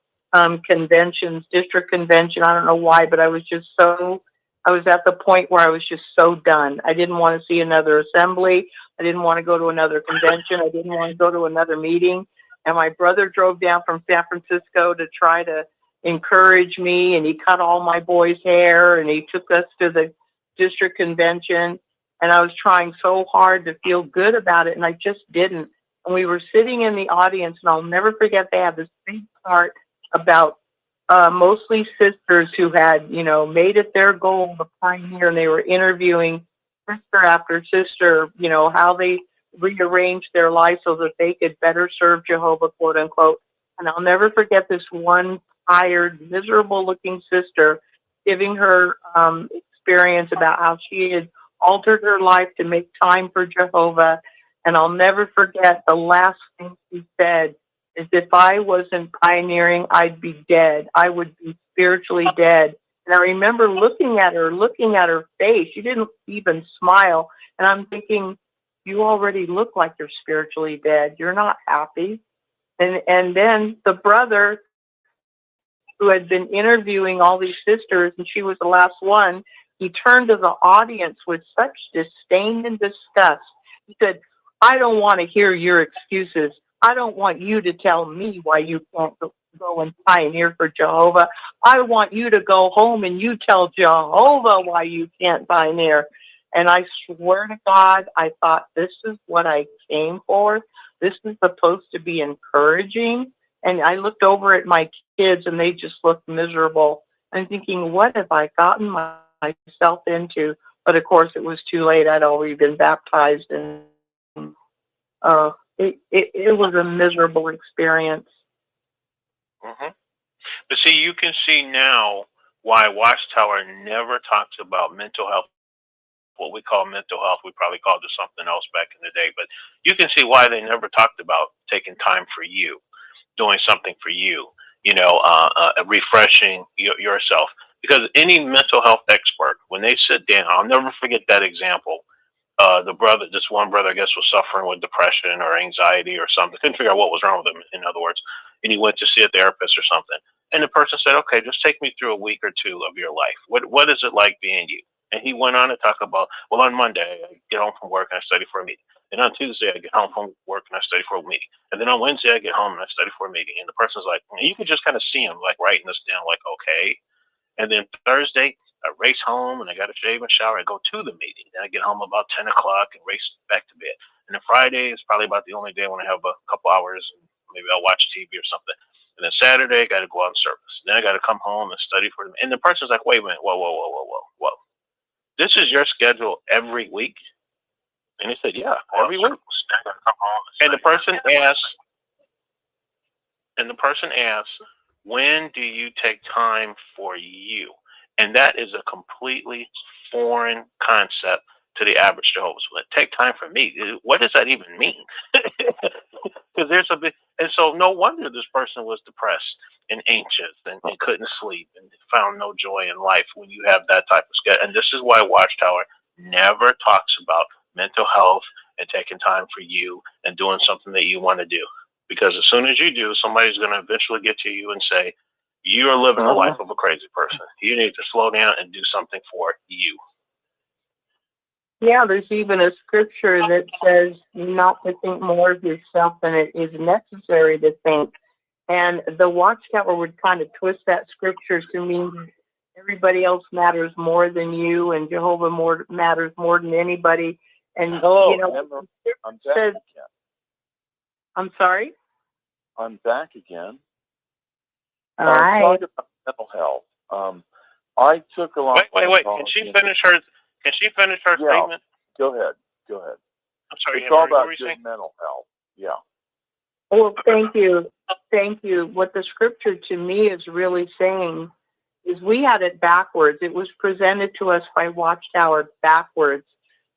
convention, district convention. I don't know why, but I was at the point where I was just so done. I didn't want to see another assembly. I didn't want to go to another convention. I didn't want to go to another meeting. And my brother drove down from San Francisco to try to encourage me, and he cut all my boys' hair, and he took us to the district convention. And I was trying so hard to feel good about it, and I just didn't. And we were sitting in the audience, and I'll never forget, they had this big part about mostly sisters who had, made it their goal to pioneer, and they were interviewing sister after sister, how they rearranged their life so that they could better serve Jehovah, quote unquote. And I'll never forget this one tired, miserable looking sister giving her experience about how she had altered her life to make time for Jehovah. And I'll never forget the last thing she said is, if I wasn't pioneering, I'd be dead. I would be spiritually dead. And I remember looking at her face. She didn't even smile. And I'm thinking, you already look like you're spiritually dead. You're not happy. And then the brother who had been interviewing all these sisters, and she was the last one, he turned to the audience with such disdain and disgust. He said, I don't want to hear your excuses. I don't want you to tell me why you can't go and pioneer for Jehovah. I want you to go home and you tell Jehovah why you can't pioneer. And I swear to God, I thought, this is what I came for. This is supposed to be encouraging. And I looked over at my kids and they just looked miserable. I'm thinking, what have I gotten myself into? But of course, it was too late. I'd already been baptized, and it was a miserable experience. But see, you can see now why Watchtower never talks about mental health. What we call mental health, we probably called it something else back in the day, but you can see why they never talked about taking time for you, doing something for you, refreshing yourself. Because any mental health expert, when they sit down, I'll never forget that example. This one brother, I guess, was suffering with depression or anxiety or something. Couldn't figure out what was wrong with him, in other words. And he went to see a therapist or something. And the person said, okay, just take me through a week or two of your life. What is it like being you? And he went on to talk about, well, on Monday, I get home from work and I study for a meeting. And on Tuesday, I get home from work and I study for a meeting. And then on Wednesday, I get home and I study for a meeting. And the person's like, you could just kind of see him like writing this down, like, okay. And then Thursday, I race home and I got to shave and shower. I go to the meeting. Then I get home about 10 o'clock and race back to bed. And then Friday is probably about the only day when I have a couple hours and maybe I'll watch TV or something. And then Saturday, I got to go out in service. Then I got to come home and study for them. And the person's like, wait a minute, whoa. This is your schedule every week? And he said, yeah, every week. And the person asks, when do you take time for you? And that is a completely foreign concept to the average Jehovah's Witness. Take time for me. What does that even mean? Because there's and so no wonder this person was depressed and anxious and couldn't sleep and found no joy in life when you have that type of schedule. And this is why Watchtower never talks about mental health and taking time for you and doing something that you want to do. Because as soon as you do, somebody's going to eventually get to you and say, you are living the life of a crazy person. You need to slow down and do something for you. Yeah, there's even a scripture that says not to think more of yourself than it is necessary to think. And the Watchtower would kind of twist that scripture to mean everybody else matters more than you, and Jehovah matters more than anybody. And Amber, I'm back says, again. I'm sorry. I'm back again. All right. Talk about mental health. I took a lot. Wait. Can she finish her statement? Go ahead. I'm sorry. It's all about what good mental health. Yeah. Well, thank you. Thank you. What the scripture to me is really saying is we had it backwards. It was presented to us by Watchtower backwards.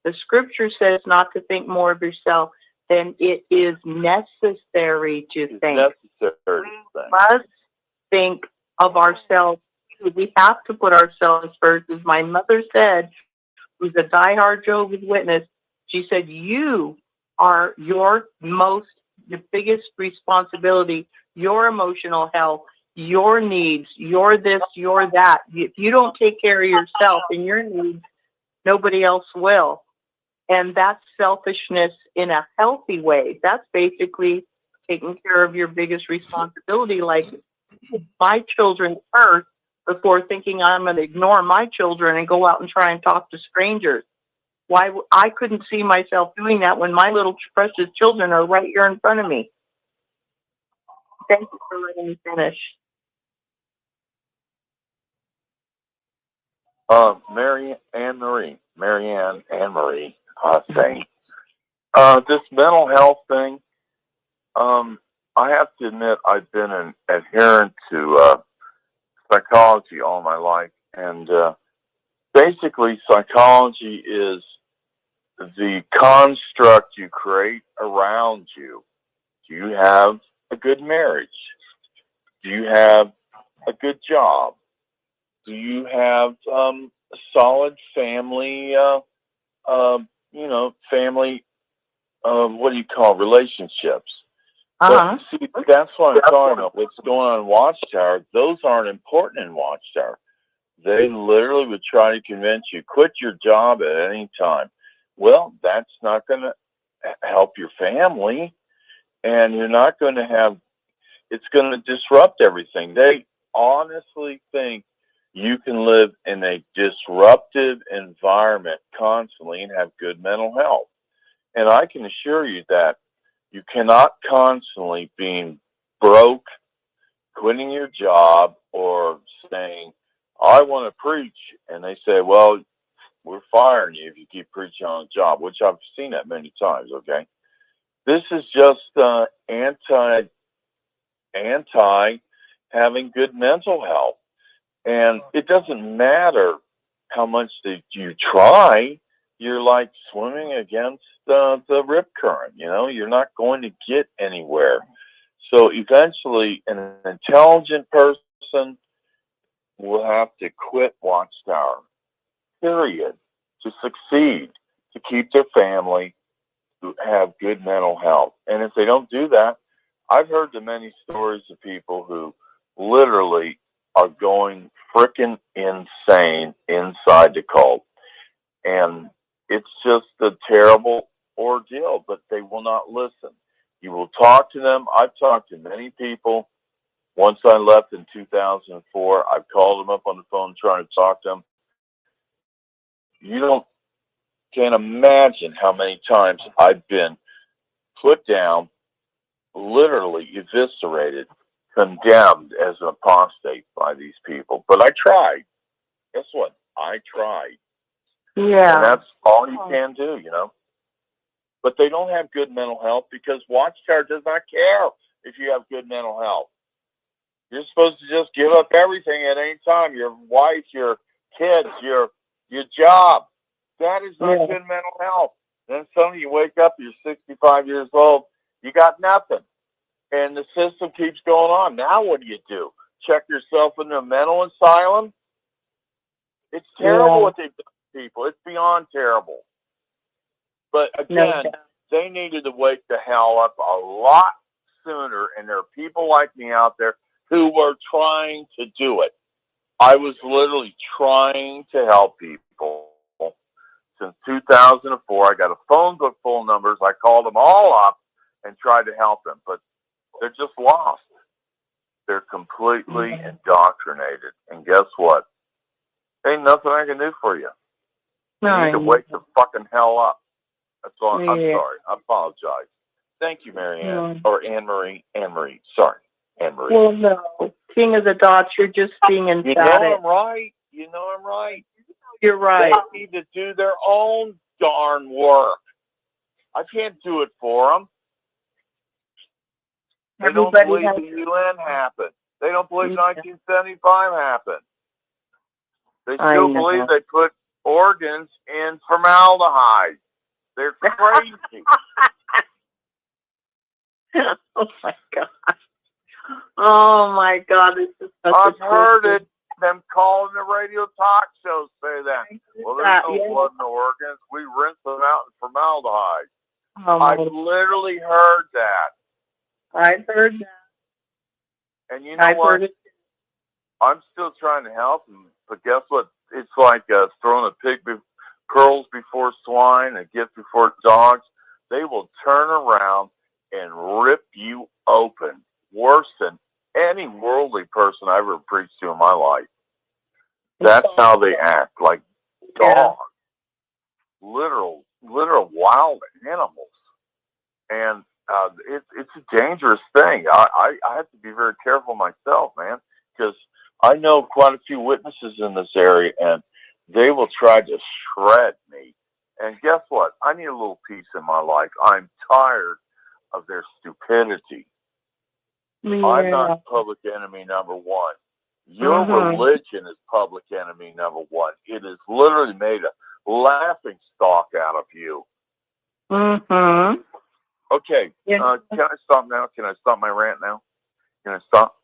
The scripture says not to think more of yourself than it is necessary to think. We must think of ourselves. We have to put ourselves first. As my mother said, who's a diehard Jehovah's Witness, she said, you are your biggest responsibility, your emotional health, your needs, your this, your that. If you don't take care of yourself and your needs, nobody else will. And that's selfishness in a healthy way. That's basically taking care of your biggest responsibility, like my children first before thinking I'm going to ignore my children and go out and try and talk to strangers. Why I couldn't see myself doing that when my little precious children are right here in front of me. Thank you for letting me finish. Marianne Marie, saying, this mental health thing, I have to admit I've been an adherent to psychology all my life, and basically psychology is the construct you create around you. Do you have a good marriage? Do you have a good job? Do you have a solid family, relationships? But see, that's what I'm talking about. What's going on in Watchtower, those aren't important in Watchtower. They literally would try to convince you, quit your job at any time. Well, that's not going to help your family, and you're not going to have, it's going to disrupt everything. They honestly think you can live in a disruptive environment constantly and have good mental health. And I can assure you that you cannot constantly being broke, quitting your job, or saying, I want to preach. And they say, well, we're firing you if you keep preaching on a job, which I've seen that many times, okay? This is just anti having good mental health. And it doesn't matter how much you try. You're like swimming against the rip current, you're not going to get anywhere. So eventually an intelligent person will have to quit Watchtower, period, to succeed, to keep their family, to have good mental health. And if they don't do that, I've heard the many stories of people who literally are going frickin' insane inside the cult. And it's just a terrible ordeal, but they will not listen. You will talk to them. I've talked to many people. Once I left in 2004, I've called them up on the phone trying to talk to them. You can't imagine how many times I've been put down, literally eviscerated, condemned as an apostate by these people. But I tried. Guess what? I tried. Yeah. And that's all you can do, But they don't have good mental health because Watchtower does not care if you have good mental health. You're supposed to just give up everything at any time. Your wife, your kids, your job. That is not good mental health. Then suddenly you wake up, you're 65 years old, you got nothing. And the system keeps going on. Now what do? Check yourself into a mental asylum? It's terrible what they've done to people. It's beyond terrible. But again, they needed to wake the hell up a lot sooner, and there are people like me out there who were trying to do it. I was literally trying to help people since 2004. I got a phone book full of numbers. I called them all up and tried to help them, but they're just lost. They're completely indoctrinated. And guess what? Ain't nothing I can do for you. You need to wake the fucking hell up. That's all. I'm sorry. I apologize. Thank you, Marianne. Or Anne-Marie. Anne-Marie. Sorry. Anne-Marie. Well, no. King of the Dots, you're just being emphatic. You know I'm right. You know I'm right. You're right. They need to do their own darn work. I can't do it for them. They don't believe the UN happened. They don't believe 1975 happened. They still believe they put organs in formaldehyde. They're crazy. Oh my God. Oh my God. This is such I've heard it. Them calling the radio talk shows say that. Well, there's no blood in the organs. We rinse them out in formaldehyde. I've literally heard that. I've heard that. And you know what? I'm still trying to help them, but guess what? It's like throwing a pig pearls before swine, a gift before dogs. They will turn around and rip you open worse than any worldly person I've ever preached to in my life. That's how they act, like dogs, literal wild animals. And it's a dangerous thing. I have to be very careful myself, man, because I know quite a few witnesses in this area, and they will try to shred me. And guess what? I need a little peace in my life. I'm tired of their stupidity. I'm not public enemy number one. Your religion is public enemy number one. It has literally made a laughing stock out of you. Okay. Can I stop now? Can I stop my rant now? Can I stop?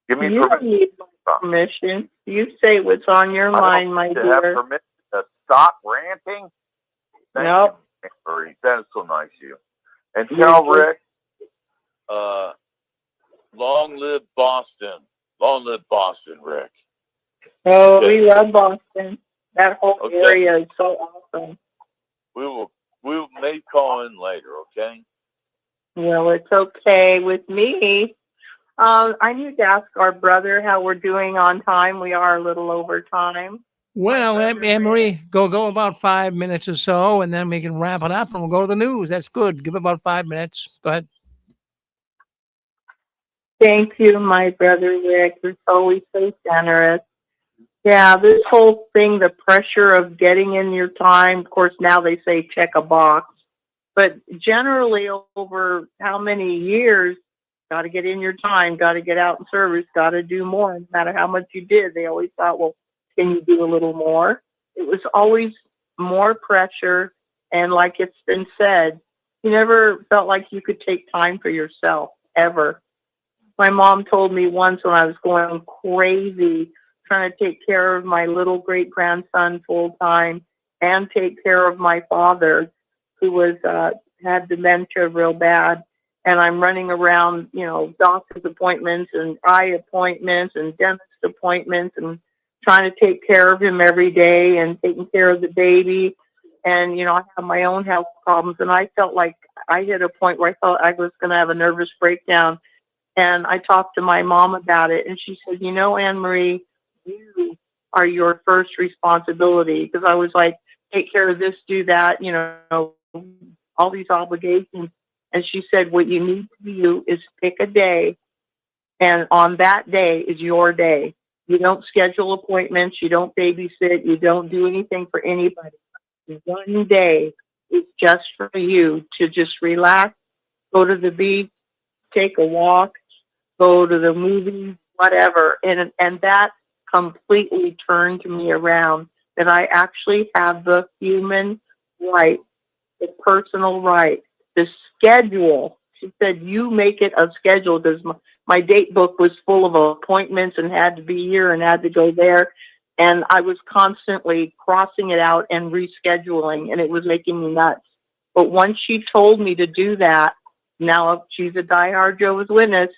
Give me permission. Don't need permission. You say what's on your mind, my dear. Have permission to stop ranting? Thank you, Marie. That is so nice of you. And tell Rick, long live Boston. Long live Boston, Rick. Oh, we love Boston. That whole area is so awesome. We may call in later, okay? Well, it's okay with me. I need to ask our brother how we're doing on time. We are a little over time. Well, Anne-Marie, go about 5 minutes or so, and then we can wrap it up, and we'll go to the news. That's good. Give it about 5 minutes. Go ahead. Thank you, my brother Rick. You're always so generous. Yeah, this whole thing, the pressure of getting in your time, of course, now they say check a box. But generally over how many years, got to get in your time, got to get out in service, got to do more. No matter how much you did, they always thought, well, can you do a little more? It was always more pressure. And like it's been said, you never felt like you could take time for yourself, ever. My mom told me once when I was going crazy, trying to take care of my little great-grandson full-time and take care of my father, who was had dementia real bad. And I'm running around, you know, doctor's appointments and eye appointments and dentist appointments and trying to take care of him every day and taking care of the baby. And, you know, I have my own health problems. And I felt like I hit a point where I felt I was going to have a nervous breakdown. And I talked to my mom about it. And she said, you know, Anne-Marie, you are your first responsibility. Because I was like, take care of this, do that, you know, all these obligations. And she said, what you need to do is pick a day, and on that day is your day. You don't schedule appointments, you don't babysit, you don't do anything for anybody. One day is just for you to just relax, go to the beach, take a walk, go to the movies, whatever. And that completely turned me around, that I actually have the human right, the personal right, the schedule. She said, you make it a schedule, because my date book was full of appointments and had to be here and had to go there. And I was constantly crossing it out and rescheduling, and it was making me nuts. But once she told me to do that, now she's a diehard Jehovah's Witness,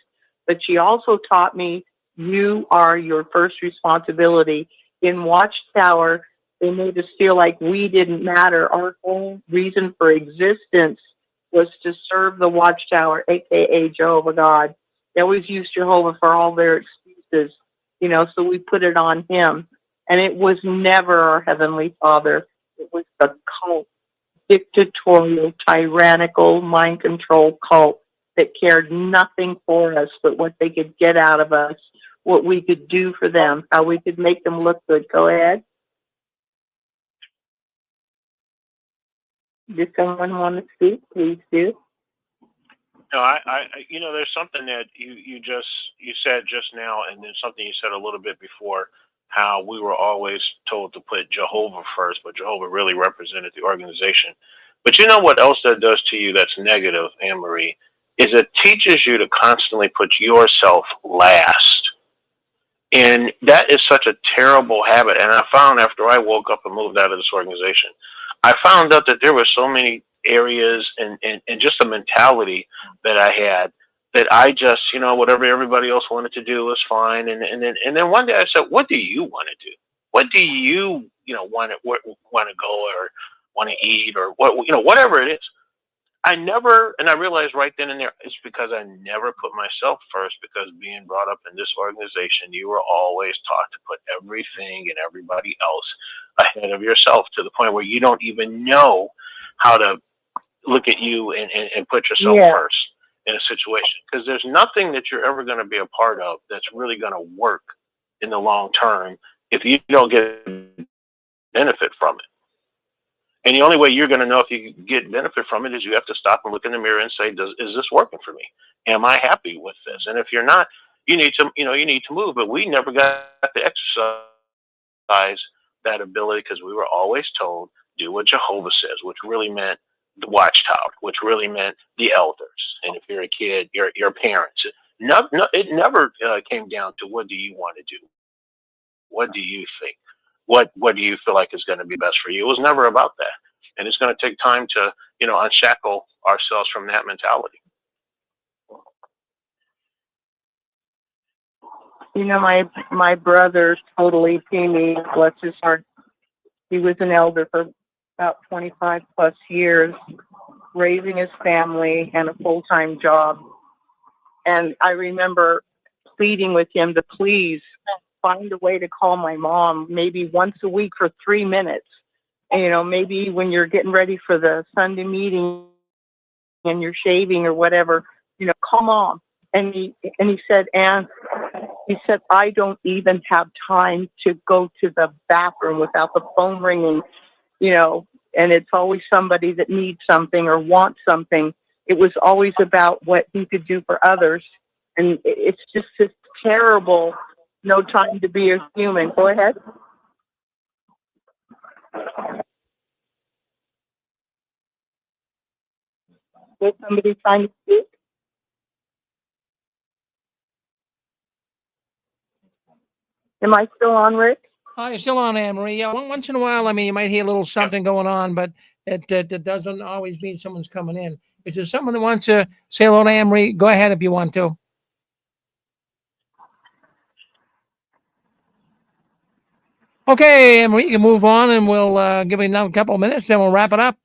but she also taught me you are your first responsibility. In Watchtower, they made us feel like we didn't matter. Our whole reason for existence was to serve the Watchtower, aka Jehovah God. They always used Jehovah for all their excuses, you know, so we put it on him. And it was never our Heavenly Father. It was the cult, dictatorial, tyrannical, mind control cult that cared nothing for us but what they could get out of us, what we could do for them, how we could make them look good. Go ahead. Does someone want to speak? Please do. No, I, you know, there's something that you said just now, and then something you said a little bit before, how we were always told to put Jehovah first, but Jehovah really represented the organization. But you know what else that does to you that's negative, Anne-Marie, is it teaches you to constantly put yourself last. And that is such a terrible habit. And I found after I woke up and moved out of this organization, I found out that there were so many areas and just a mentality that I had that I just, you know, whatever everybody else wanted to do was fine. And then one day I said, what do you want to do? What do you, you know, want to go or want to eat or what, you know, whatever it is. I never, and I realized right then and there, it's because I never put myself first, because being brought up in this organization, you were always taught to put everything and everybody else ahead of yourself, to the point where you don't even know how to look at you and put yourself first in a situation. Because there's nothing that you're ever going to be a part of that's really going to work in the long term if you don't get benefit from it. And the only way you're going to know if you get benefit from it is you have to stop and look in the mirror and say, is this working for me? Am I happy with this? And if you're not, you need to move. But we never got to exercise that ability, because we were always told, do what Jehovah says, which really meant the Watchtower, which really meant the elders. And if you're a kid, your parents. It never came down to, what do you want to do? What do you think? What do you feel like is going to be best for you? It was never about that. And it's going to take time to, you know, unshackle ourselves from that mentality. You know, my brother totally me, bless his heart. He was an elder for about 25 plus years, raising his family and a full-time job. And I remember pleading with him to please find a way to call my mom maybe once a week for 3 minutes. And, you know, maybe when you're getting ready for the Sunday meeting and you're shaving or whatever, you know, call mom. And he said, Ann, he said, I don't even have time to go to the bathroom without the phone ringing, you know, and it's always somebody that needs something or wants something. It was always about what he could do for others. And it's just this terrible, no time to be a human. Go ahead. Is somebody trying to speak? Am I still on, Rick? You're still on, Anne-Marie. Yeah, once in a while, I mean, you might hear a little something going on, but it doesn't always mean someone's coming in. If there's someone that wants to say hello to Anne-Marie, go ahead if you want to. Okay, Anne-Marie, you can move on, and we'll give you another couple of minutes, then we'll wrap it up.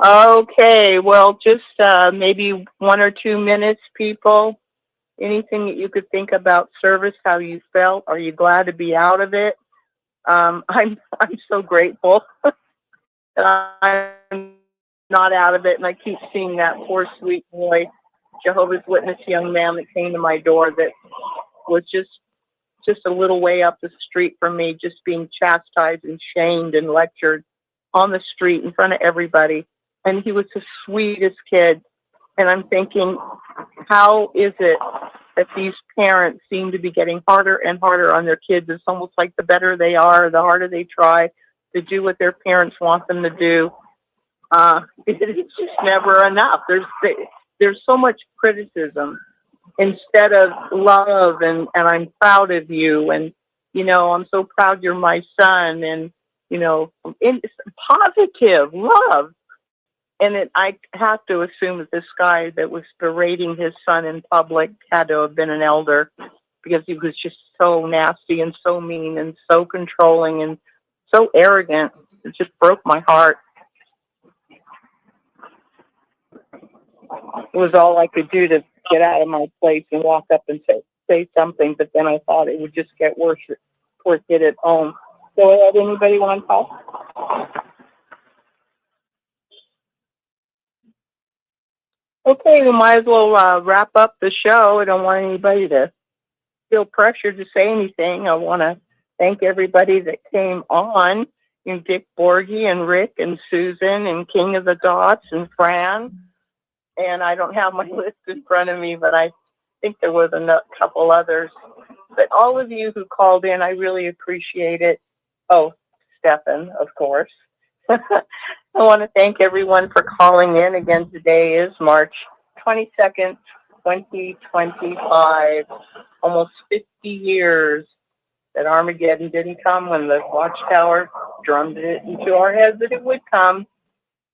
Okay, well, just maybe 1 or 2 minutes, people. Anything that you could think about service, how you felt. Are you glad to be out of it? I'm so grateful that I'm not out of it, and I keep seeing that poor sweet boy, Jehovah's Witness young man that came to my door that was just a little way up the street from me, just being chastised and shamed and lectured on the street in front of everybody. And he was the sweetest kid. And I'm thinking, how is it that these parents seem to be getting harder and harder on their kids? It's almost like the better they are, the harder they try to do what their parents want them to do. It's just never enough. There's so much criticism instead of love and I'm proud of you, and you know, I'm so proud you're my son, and in positive love. And I have to assume that this guy that was berating his son in public had to have been an elder, because he was just so nasty and so mean and so controlling and so arrogant. It just broke my heart. It was all I could do to get out of my place and walk up and say something, but then I thought it would just get worse. Poor kid at home. So, anybody want to talk? Okay, we might as well wrap up the show. I don't want anybody to feel pressured to say anything. I want to thank everybody that came on. Dick Borgie and Rick and Susan and King of the Dots and Fran. And I don't have my list in front of me, but I think there was a couple others. But all of you who called in, I really appreciate it. Oh, Stefan, of course. I want to thank everyone for calling in. Again, today is March 22nd, 2025. Almost 50 years that Armageddon didn't come, when the Watchtower drummed it into our heads that it would come.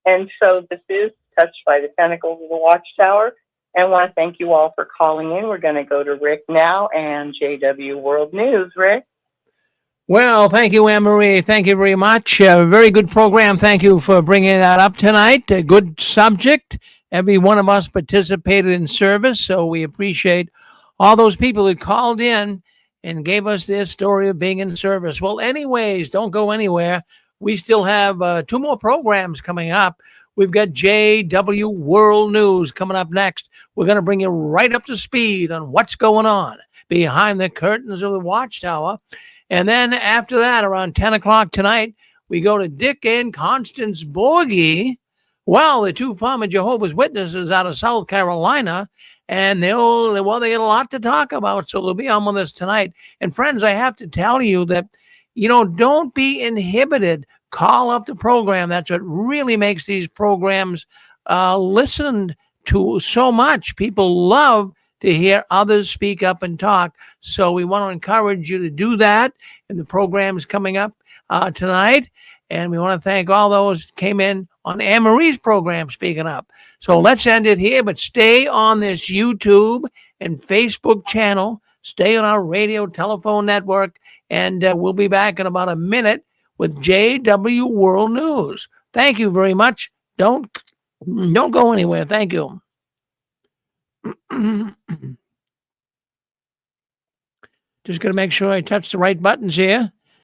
And so this is Touched by the Tentacles of the Watchtower. And I want to thank you all for calling in. We're going to go to Rick now and JW World News. Rick? Well, thank you, Anne-Marie. Thank you very much. Very good program. Thank you for bringing that up tonight. A good subject. Every one of us participated in service, so we appreciate all those people that called in and gave us their story of being in service. Well, anyways, don't go anywhere. We still have 2 more programs coming up. We've got JW World News coming up next. We're going to bring you right up to speed on what's going on behind the curtains of the Watchtower. And then after that, around 10 o'clock tonight, we go to Dick and Constance Borgie. Well, the 2 former Jehovah's Witnesses out of South Carolina, and they get a lot to talk about, so they'll be on with us tonight. And friends, I have to tell you that, don't be inhibited. Call up the program. That's what really makes these programs listened to so much. People love to hear others speak up and talk. So we want to encourage you to do that. And the program is coming up tonight. And we want to thank all those who came in on Anne-Marie's program speaking up. So let's end it here, but stay on this YouTube and Facebook channel. Stay on our radio telephone network. And we'll be back in about a minute with JW World News. Thank you very much. Don't go anywhere. Thank you. Just going to make sure I touch the right buttons here.